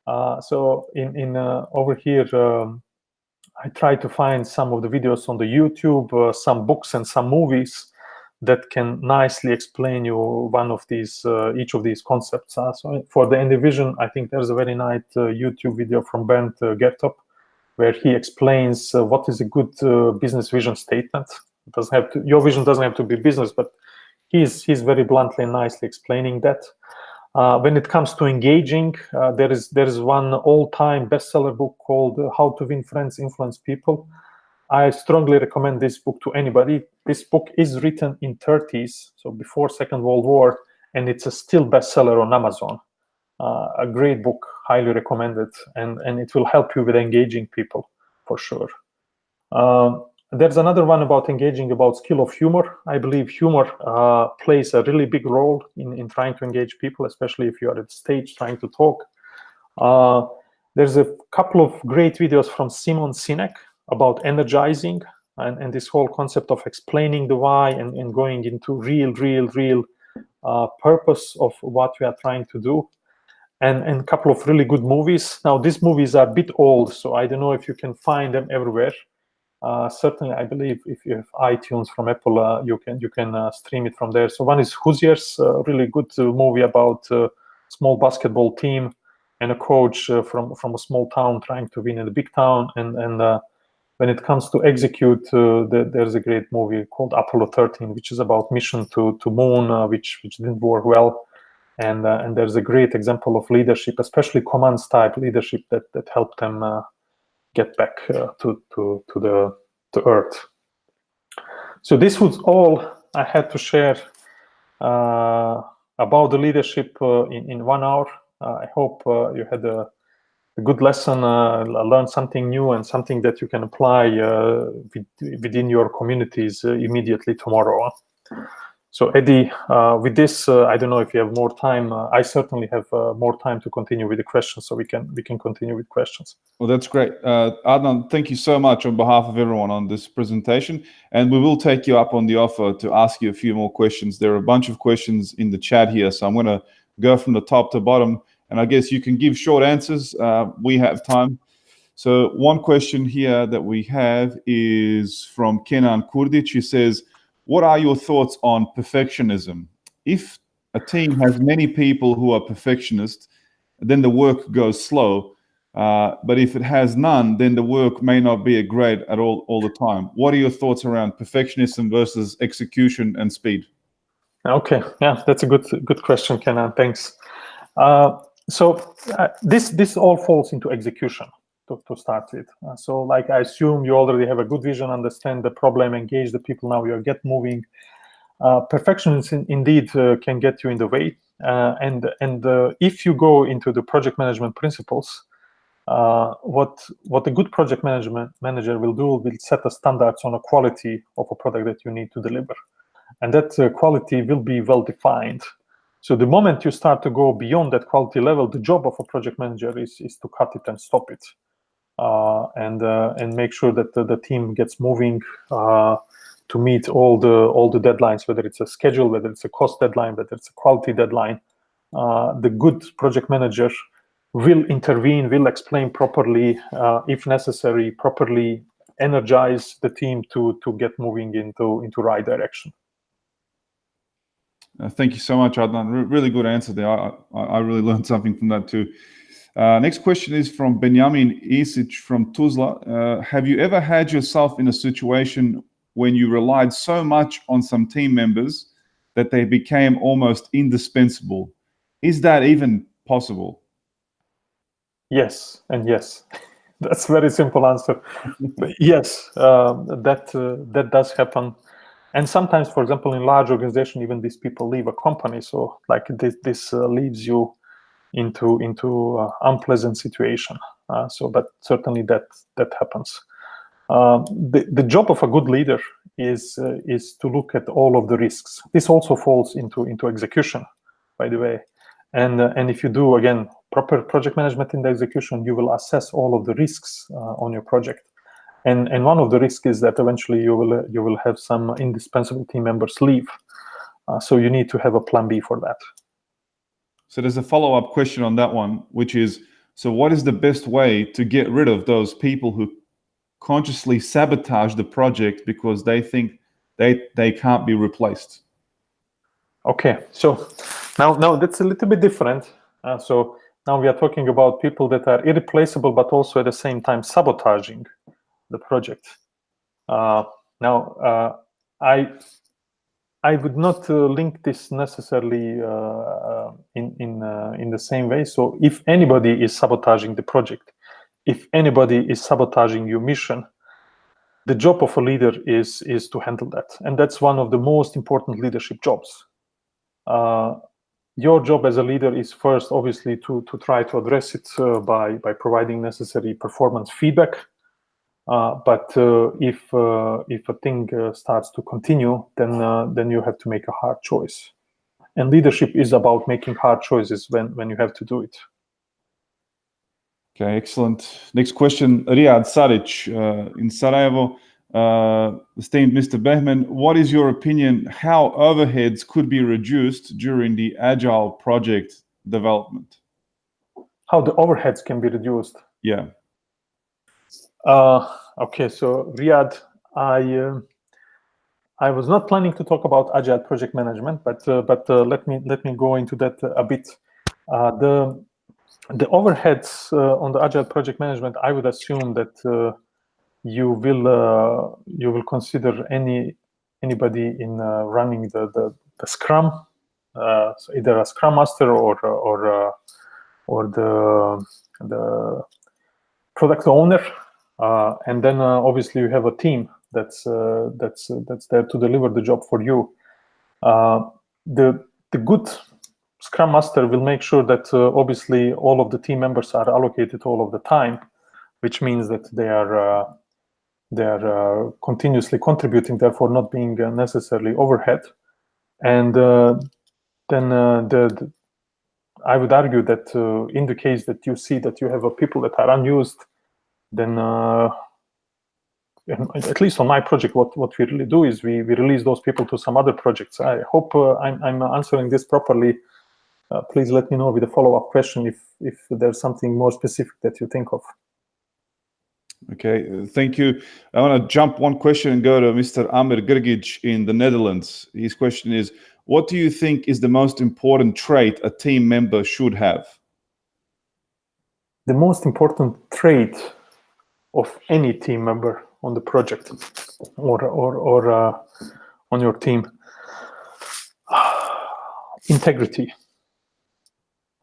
So in over here, I try to find some of the videos on the YouTube, some books and some movies that can nicely explain you one of these, each of these concepts. So for the Endivision, I think there's a very nice YouTube video from Bernd Gertop, where he explains what is a good business vision statement. It doesn't have to, your vision doesn't have to be business, but he's very bluntly and nicely explaining that. When it comes to engaging, there is one all-time bestseller book called How to Win Friends, Influence People. I strongly recommend this book to anybody. This book is written in 30s, so before Second World War, and it's a still bestseller on Amazon. A great book, highly recommended, and it will help you with engaging people for sure. There's another one about engaging, about skill of humor. I believe humor plays a really big role in trying to engage people, especially if you are at stage trying to talk. There's a couple of great videos from Simon Sinek about energizing and this whole concept of explaining the why and going into real purpose of what we are trying to do. And a couple of really good movies. Now, these movies are a bit old, so I don't know if you can find them everywhere. Certainly, I believe if you have iTunes from Apple, you can stream it from there. So one is Hoosiers, a really good movie about a small basketball team and a coach from a small town trying to win in a big town. And when it comes to execute, there's a great movie called Apollo 13, which is about mission to moon, which didn't work well. And there's a great example of leadership, especially commands type leadership that helped them get back to Earth. So this was all I had to share about the leadership in 1 hour. I hope you had a good lesson, learned something new and something that you can apply within your communities immediately tomorrow. So Eddie, with this, I don't know if you have more time. I certainly have more time to continue with the questions, so we can continue with questions. Well, that's great. Adnan, thank you so much on behalf of everyone on this presentation. And we will take you up on the offer to ask you a few more questions. There are a bunch of questions in the chat here, so I'm going to go from the top to bottom. And I guess you can give short answers. We have time. So one question here that we have is from Kenan Kurdic. He says, what are your thoughts on perfectionism? If a team has many people who are perfectionists, then the work goes slow. But if it has none, then the work may not be great at all the time. What are your thoughts around perfectionism versus execution and speed? Okay, yeah, that's a good question, Kenan. Thanks. This all falls into execution to start with. So like I assume you already have a good vision, understand the problem, engage the people. Now you get moving. Perfectionism indeed can get you in the way. And if you go into the project management principles, what a good project manager will do will set the standards on the quality of a product that you need to deliver. And that quality will be well defined. So the moment you start to go beyond that quality level, the job of a project manager is to cut it and stop it, and make sure that the team gets moving to meet all the deadlines, whether it's a schedule, whether it's a cost deadline, whether it's a quality deadline. The good project manager will intervene, will explain properly, if necessary, properly energize the team to get moving into right direction. Thank you so much, Adnan. Really good answer there. I really learned something from that too. Next question is from Benjamin Isic from Tuzla. Have you ever had yourself in a situation when you relied so much on some team members that they became almost indispensable? Is that even possible? Yes, and yes. That's a very simple answer. Yes, that does happen. And sometimes, for example, in large organization, even these people leave a company. So like this leaves you into unpleasant situation. But certainly that happens. The job of a good leader is to look at all of the risks. This also falls into execution, by the way. And if you do, again, proper project management in the execution, you will assess all of the risks on your project. And one of the risks is that eventually you will have some indispensable team members leave. So you need to have a plan B for that. So there's a follow-up question on that one, which is, so what is the best way to get rid of those people who consciously sabotage the project because they think they can't be replaced? Okay, so now that's a little bit different. So now we are talking about people that are irreplaceable, but also at the same time sabotaging the project. I would not link this necessarily in the same way. So if anybody is sabotaging the project, if anybody is sabotaging your mission, the job of a leader is to handle that, and that's one of the most important leadership jobs. Your job as a leader is first, obviously, to try to address it by providing necessary performance feedback. But if a thing starts to continue, then you have to make a hard choice. And leadership is about making hard choices when you have to do it. Okay, excellent. Next question, Riyad Saric in Sarajevo. Esteemed Mr. Behmen, what is your opinion how overheads could be reduced during the agile project development? How the overheads can be reduced? Yeah. Okay, so Riyad, I was not planning to talk about agile project management, but let me go into that a bit. The overheads on the agile project management, I would assume that you will consider anybody in running the Scrum, so either a Scrum Master or the product owner, and then obviously you have a team that's there to deliver the job for you. The good Scrum Master will make sure that obviously all of the team members are allocated all of the time, which means that they are continuously contributing, therefore not being necessarily overhead. And then I would argue that in the case that you see that you have people that are unused, then at least on my project, what we really do is we release those people to some other projects. I hope I'm answering this properly. Please let me know with a follow-up question if there's something more specific that you think of. Okay, thank you. I want to jump one question and go to Mr. Amir Grgic in the Netherlands. His question is, what do you think is the most important trait a team member should have? The most important trait of any team member on the project or on your team, integrity.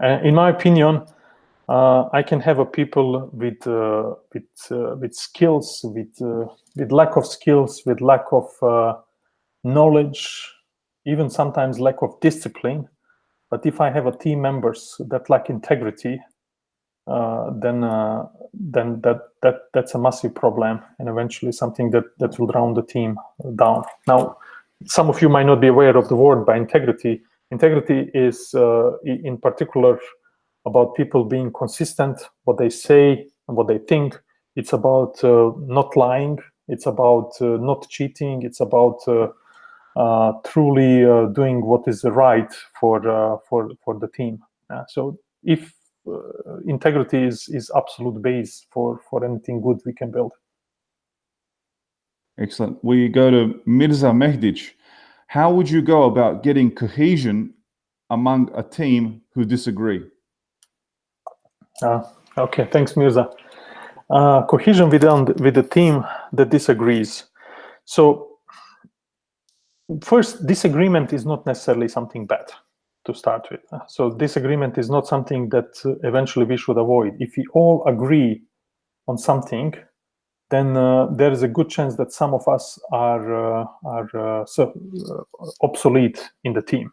In my opinion, I can have people with skills, with lack of skills, with lack of knowledge, even sometimes lack of discipline. But if I have team members that lack integrity, then that's a massive problem, and eventually something that will drown the team down. Now, some of you might not be aware of the word by integrity. Integrity is in particular about people being consistent, what they say and what they think. It's about not lying. It's about not cheating. It's about truly doing what is right for the team. So if integrity is absolute base for anything good we can build. Excellent. We go to Mirza Mehdic. How would you go about getting cohesion among a team who disagree? Okay, thanks, Mirza. Cohesion with the team that disagrees. So first, disagreement is not necessarily something bad to start with. So disagreement is not something that eventually we should avoid. If we all agree on something, then there is a good chance that some of us are obsolete in the team.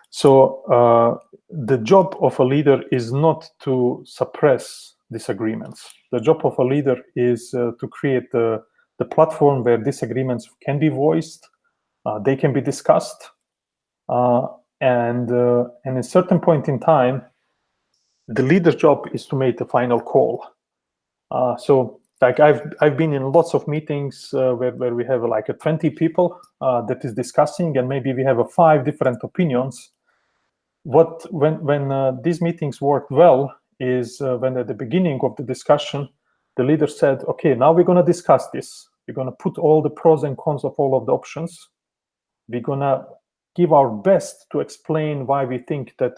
So the job of a leader is not to suppress disagreements. The job of a leader is to create the platform where disagreements can be voiced, they can be discussed, and at a certain point in time, the leader's job is to make the final call. So like I've been in lots of meetings where we have like 20 people that is discussing, and maybe we have 5 different opinions. When these meetings worked well is when at the beginning of the discussion, the leader said, okay, now we're going to discuss this. We're going to put all the pros and cons of all of the options. We're going to give our best to explain why we think that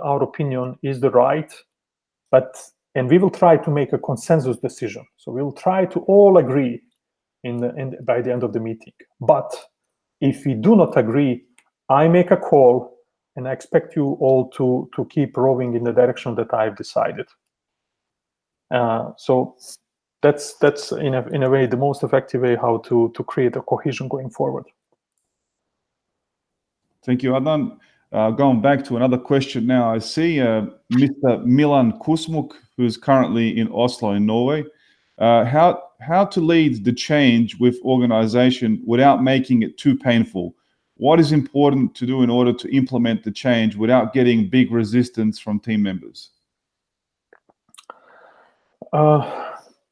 our opinion is the right, and we will try to make a consensus decision. So we will try to all agree by the end of the meeting. But if we do not agree, I make a call, and I expect you all to keep rowing in the direction that I've decided. So that's in a way the most effective way how to create a cohesion going forward. Thank you, Adnan. Going back to another question now, I see Mr. Milan Kusmuk, who's currently in Oslo in Norway. How to lead the change with organization without making it too painful? What is important to do in order to implement the change without getting big resistance from team members?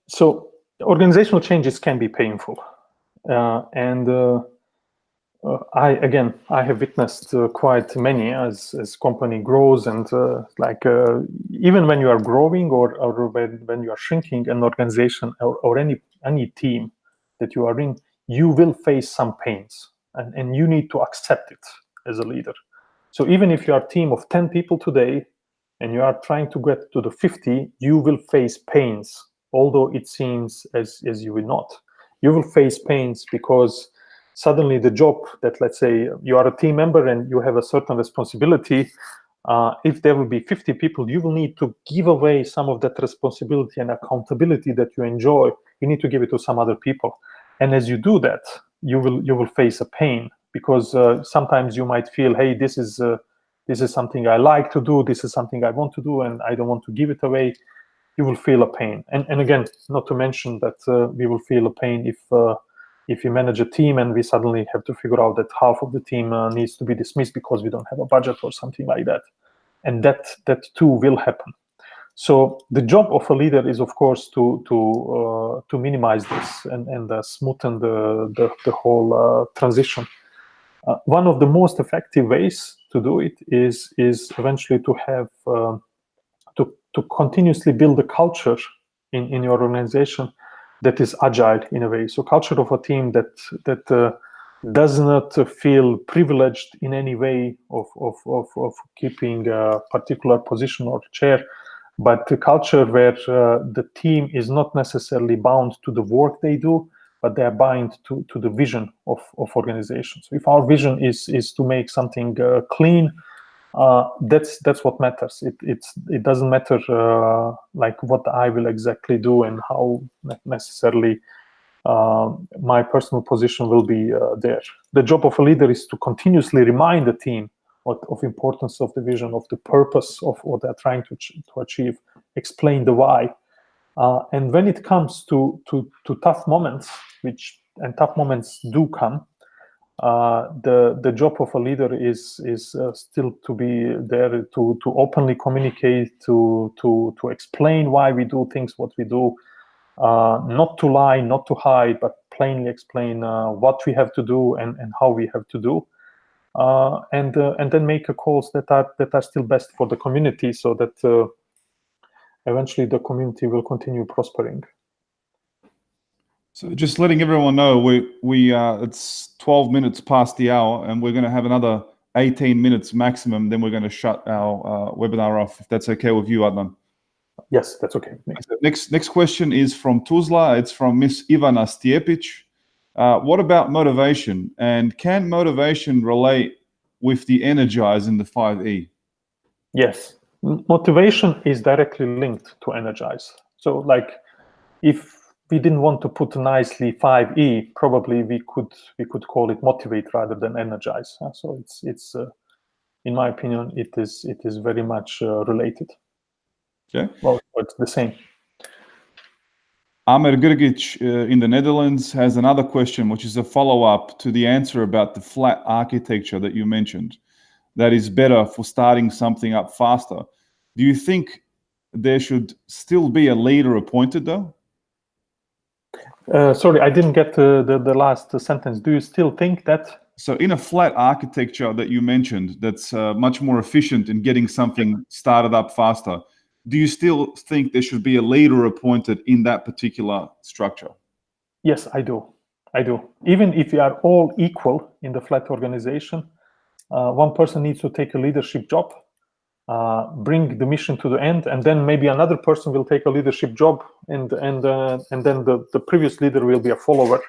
So organizational changes can be painful. I have witnessed quite many as company grows, and even when you are growing or when you are shrinking an organization or any team that you are in, you will face some pains, and you need to accept it as a leader. So even if you are a team of 10 people today and you are trying to get to the 50, you will face pains, although it seems as you will not. You will face pains because suddenly the job that, let's say, you are a team member and you have a certain responsibility, if there will be 50 people, you will need to give away some of that responsibility and accountability that you enjoy. You need to give it to some other people. And as you do that, you will face a pain, because sometimes you might feel, hey, this is something I like to do, this is something I want to do, and I don't want to give it away. You will feel a pain. And again, not to mention that we will feel a pain if if we manage a team and we suddenly have to figure out that half of the team needs to be dismissed because we don't have a budget or something like that. And that too will happen. So the job of a leader is, of course, to minimize this and smoothen the whole transition. One of the most effective ways to do it is eventually to have to continuously build a culture in your organization that is agile in a way. So culture of a team that does not feel privileged in any way of keeping a particular position or chair, but a culture where the team is not necessarily bound to the work they do, but they are bound to the vision of organizations. So if our vision is to make something clean, that's what matters. It doesn't matter like what I will exactly do and how necessarily my personal position will be there. The job of a leader is to continuously remind the team of importance of the vision, of the purpose of what they're trying to achieve, explain the why. And when it comes to tough moments, and tough moments do come, the job of a leader is still to be there to openly communicate, to explain why we do things what we do, not to lie, not to hide, but plainly explain what we have to do and how we have to do, and then make calls that are still best for the community, so that eventually the community will continue prospering. So just letting everyone know, it's 12 minutes past the hour, and we're going to have another 18 minutes maximum. Then we're going to shut our webinar off, if that's okay with you, Adnan. Yes, that's okay. Next question is from Tuzla. It's from Miss Ivana Stjepic. What about motivation? And can motivation relate with the energize in the 5E? Yes, motivation is directly linked to energize. So like if we didn't want to put nicely 5E, probably we could call it motivate rather than energize. So it's in my opinion, it is very much related. Okay. Well, it's the same. Amer Grgic in the Netherlands has another question, which is a follow-up to the answer about the flat architecture that you mentioned, that is better for starting something up faster. Do you think there should still be a leader appointed, though? Sorry, I didn't get the last sentence. Do you still think that? So in a flat architecture that you mentioned, that's much more efficient in getting something started up faster, do you still think there should be a leader appointed in that particular structure? Yes, I do. Even if we are all equal in the flat organization, one person needs to take a leadership job, bring the mission to the end, and then maybe another person will take a leadership job, and then the previous leader will be a follower.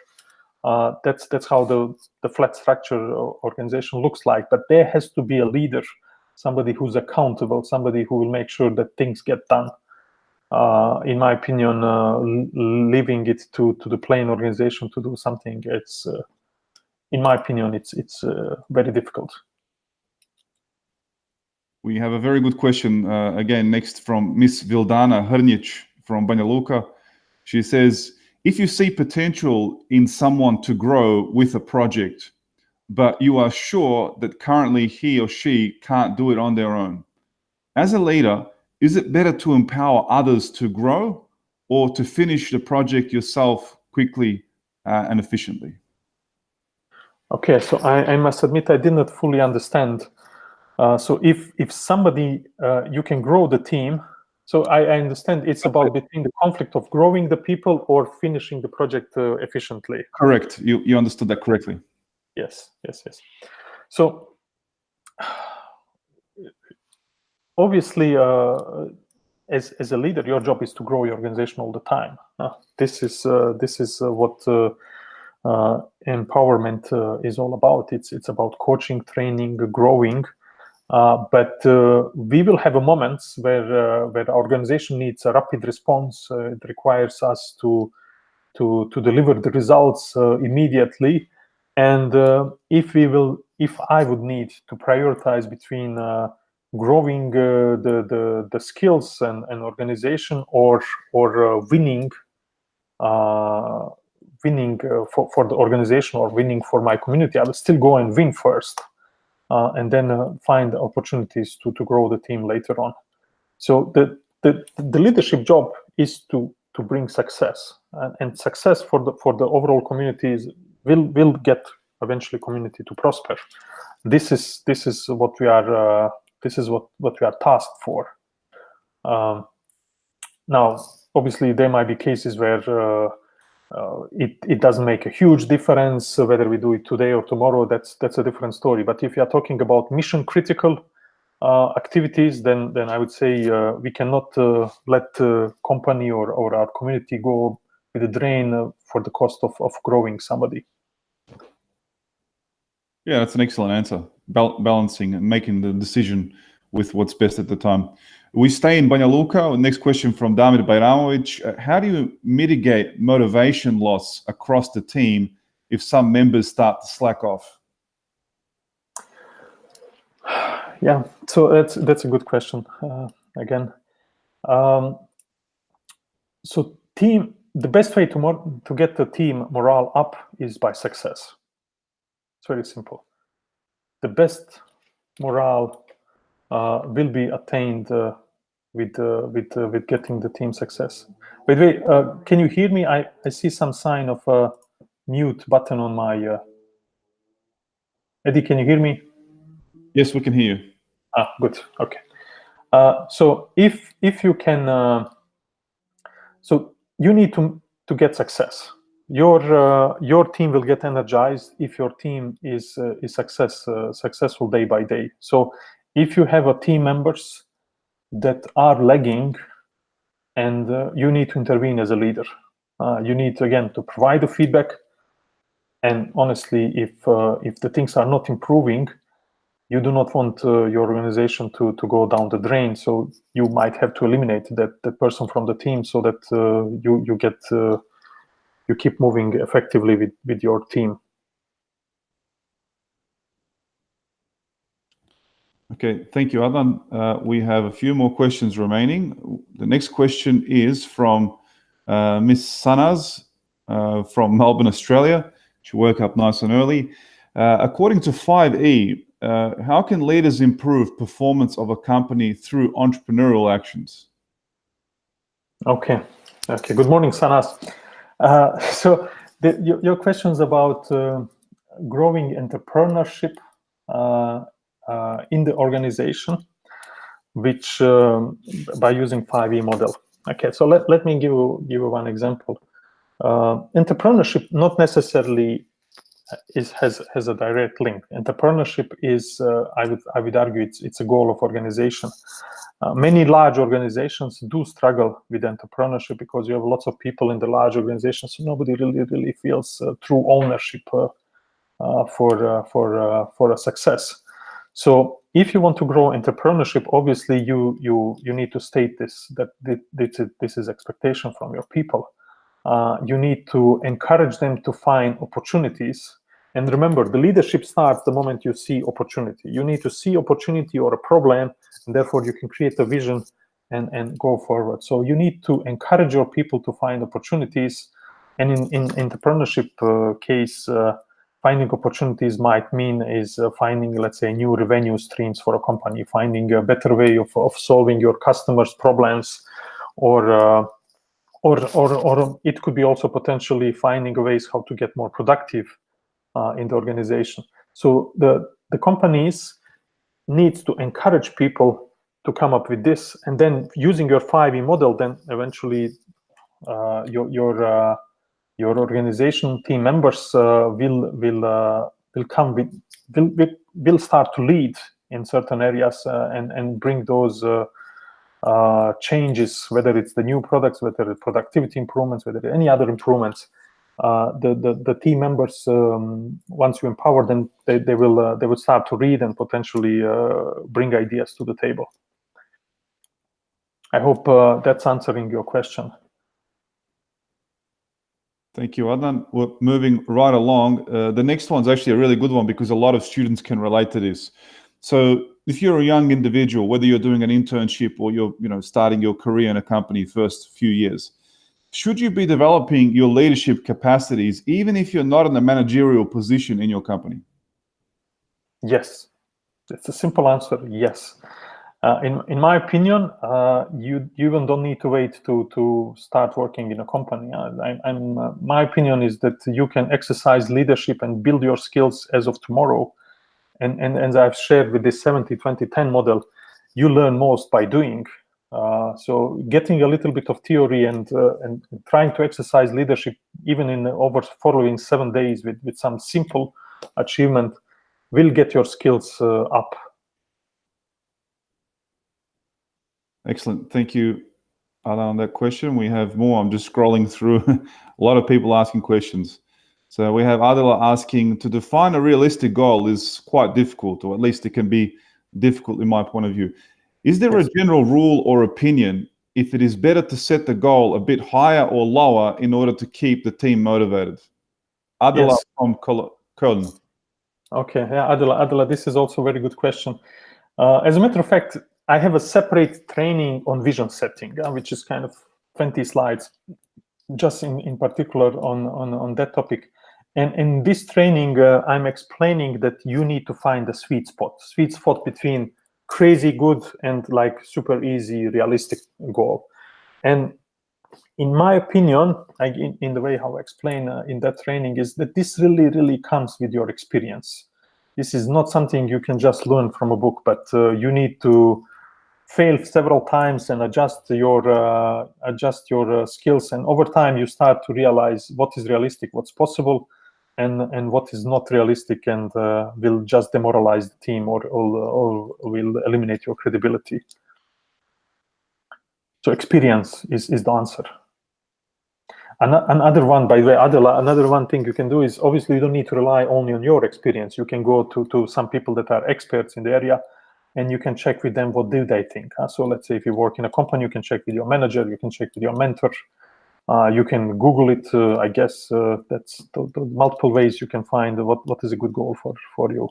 That's how the flat structure organization looks like. But there has to be a leader, somebody who's accountable, somebody who will make sure that things get done. In my opinion, leaving it to the plain organization to do something, it's in my opinion, it's very difficult. We have a very good question again next from Miss Vildana Hrnic from Banja Luka. She says, if you see potential in someone to grow with a project, but you are sure that currently he or she can't do it on their own, as a leader, is it better to empower others to grow or to finish the project yourself quickly and efficiently? Okay, so I must admit I did not fully understand. So if somebody, you can grow the team. So I understand it's about between the conflict of growing the people or finishing the project efficiently. Correct. You understood that correctly. Yes. So obviously, as a leader, your job is to grow your organization all the time. This is what empowerment is all about. It's about coaching, training, growing. But we will have moments where the organization needs a rapid response. It requires us to deliver the results immediately. And if I would need to prioritize between growing the skills and organization or winning winning for the organization or winning for my community, I will still go and win first, and then find opportunities to grow the team later on. So the leadership job is to bring success, and success for the overall communities will get eventually community to prosper. This is what we are what we are tasked for. Now, obviously, there might be cases where it doesn't make a huge difference whether we do it today or tomorrow. That's a different story. But if you are talking about mission critical activities, then I would say we cannot let the company or our community go with the drain for the cost of growing somebody. Yeah, that's an excellent answer. Balancing and making the decision with what's best at the time. We stay in Banja Luka. Next question from Damir Bajramovic. How do you mitigate motivation loss across the team if some members start to slack off? Yeah, so that's a good question. Again, so the best way to get the team morale up is by success. It's very simple. The best morale will be attained with getting the team success. By the way, can you hear me? I see some sign of a mute button on my. Eddie, can you hear me? Yes, we can hear you. Good. Okay. So if you can, so you need to get success. Your team will get energized if your team is successful day by day. So if you have team members that are lagging, and you need to intervene as a leader, you need to provide the feedback. And honestly, if the things are not improving, you do not want your organization to go down the drain. So you might have to eliminate that person from the team so that you keep moving effectively with your team. Okay, thank you, Adnan. We have a few more questions remaining. The next question is from Miss Sanaz from Melbourne, Australia. She woke up nice and early. According to 5E, how can leaders improve performance of a company through entrepreneurial actions? Okay. Good morning, Sanaz. So your questions about growing entrepreneurship in the organization, which by using 5E model. Okay, so let me give you one example. Entrepreneurship not necessarily has a direct link. Entrepreneurship is, I would argue, it's a goal of organization. Many large organizations do struggle with entrepreneurship because you have lots of people in the large organizations, so nobody really feels true ownership for a success. So if you want to grow entrepreneurship, obviously you need to state that this is expectation from your people. You need to encourage them to find opportunities. And remember, the leadership starts the moment you see opportunity. You need to see opportunity or a problem, and therefore you can create a vision and go forward. So you need to encourage your people to find opportunities. And in entrepreneurship case, finding opportunities might mean is finding, let's say, new revenue streams for a company, finding a better way of solving your customers' problems, or it could be also potentially finding ways how to get more productive in the organization. So the companies needs to encourage people to come up with this, and then using your 5E model, then eventually your organization team members will start to lead in certain areas and bring those changes, whether it's the new products, whether it's productivity improvements, whether any other improvements. The team members, once you empower them, they will start to read and potentially bring ideas to the table. I hope that's answering your question. Thank you, Adnan. We're moving right along. The next one's actually a really good one because a lot of students can relate to this. So if you're a young individual, whether you're doing an internship or you're starting your career in a company first few years, should you be developing your leadership capacities even if you're not in a managerial position in your company? Yes. It's a simple answer, yes. In my opinion, you even don't need to wait to start working in a company. My opinion is that you can exercise leadership and build your skills as of tomorrow. And as I've shared with this 70-20-10 model, you learn most by doing. So getting a little bit of theory and trying to exercise leadership even in over following 7 days with some simple achievement will get your skills up. Excellent. Thank you, Adnan, on that question. We have more. I'm just scrolling through a lot of people asking questions. So we have Adela asking, to define a realistic goal is quite difficult, or at least it can be difficult in my point of view. Is there a general rule or opinion if it is better to set the goal a bit higher or lower in order to keep the team motivated? Adela from Köln. Okay, yeah, Adela, this is also a very good question. As a matter of fact, I have a separate training on vision setting, which is kind of 20 slides, just in particular on that topic. And in this training, I'm explaining that you need to find a sweet spot between crazy good and like super easy, realistic goal. And in my opinion, in the way how I explain in that training, is that this really comes with your experience. This is not something you can just learn from a book, but you need to fail several times and adjust your skills. And over time, you start to realize what is realistic, what's possible, and what is not realistic, and will just demoralize the team or will eliminate your credibility. So experience is the answer. Another one, by the way, Adela, another one thing you can do is, obviously you don't need to rely only on your experience. You can go to some people that are experts in the area, and you can check with them what do they think. So let's say if you work in a company, you can check with your manager, you can check with your mentor, you can Google it. I guess that's the multiple ways you can find what is a good goal for you.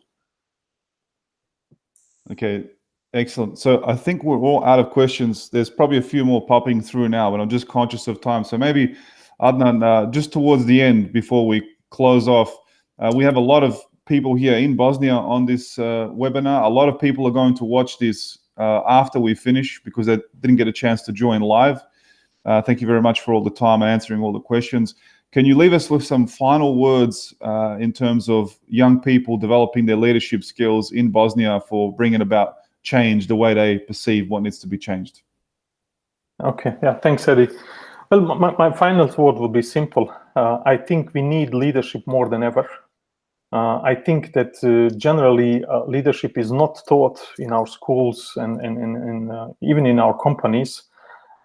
Okay, excellent. So I think we're all out of questions. There's probably a few more popping through now, but I'm just conscious of time. So maybe, Adnan, just towards the end, before we close off, we have a lot of people here in Bosnia on this webinar. A lot of people are going to watch this after we finish because they didn't get a chance to join live. Thank you very much for all the time and answering all the questions. Can you leave us with some final words in terms of young people developing their leadership skills in Bosnia for bringing about change, the way they perceive what needs to be changed? Okay, yeah, thanks, Eddie. Well, my final word will be simple. I think we need leadership more than ever. I think that generally leadership is not taught in our schools and even in our companies,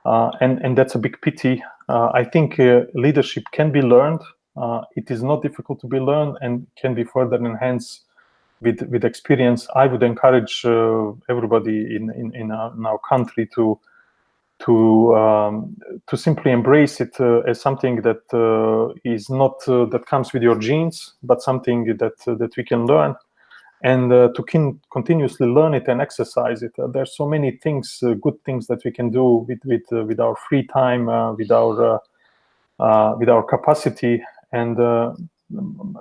and that's a big pity. I think leadership can be learned. It is not difficult to be learned and can be further enhanced with experience. I would encourage everybody in our country to simply embrace it as something that is not that comes with your genes, but something that we can learn, and to continuously learn it and exercise it. There's so many things, good things that we can do with our free time, with our capacity. And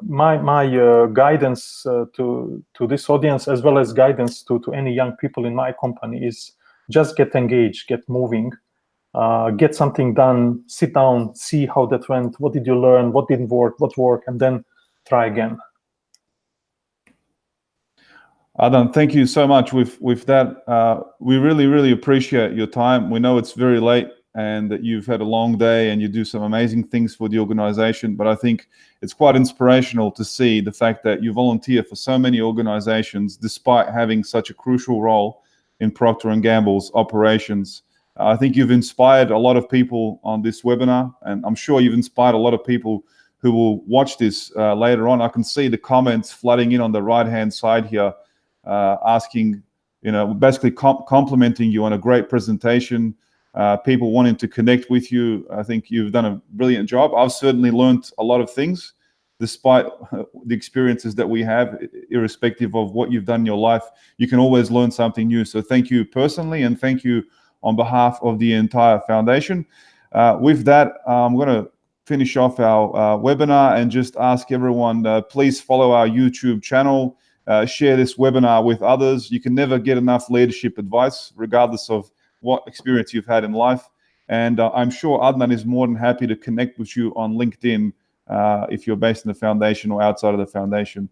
my guidance to this audience, as well as guidance to any young people in my company, is just get engaged, get moving, get something done, sit down, see how that went, what did you learn, what didn't work, what worked, and then try again. Adnan, thank you so much. With that, we really appreciate your time. We know it's very late and that you've had a long day and you do some amazing things for the organization, but I think it's quite inspirational to see the fact that you volunteer for so many organizations despite having such a crucial role in Procter & Gamble's operations. I think you've inspired a lot of people on this webinar, and I'm sure you've inspired a lot of people who will watch this later on. I can see the comments flooding in on the right-hand side here, asking, basically complimenting you on a great presentation, people wanting to connect with you. I think you've done a brilliant job. I've certainly learned a lot of things, despite the experiences that we have, irrespective of what you've done in your life. You can always learn something new. So thank you personally, and thank you on behalf of the entire foundation. With that, I'm going to finish off our webinar and just ask everyone, please follow our YouTube channel, share this webinar with others. You can never get enough leadership advice, regardless of what experience you've had in life. And I'm sure Adnan is more than happy to connect with you on LinkedIn if you're based in the foundation or outside of the foundation.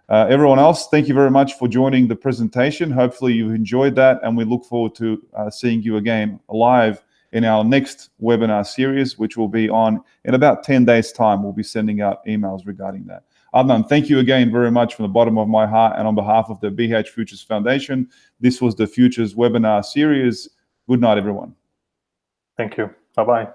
Everyone else, thank you very much for joining the presentation. Hopefully you enjoyed that, and we look forward to seeing you again live in our next webinar series, which will be on in about 10 days' time. We'll be sending out emails regarding that. Adnan, thank you again very much from the bottom of my heart and on behalf of the BH Futures Foundation. This was the Futures webinar series. Good night, everyone. Thank you. Bye-bye.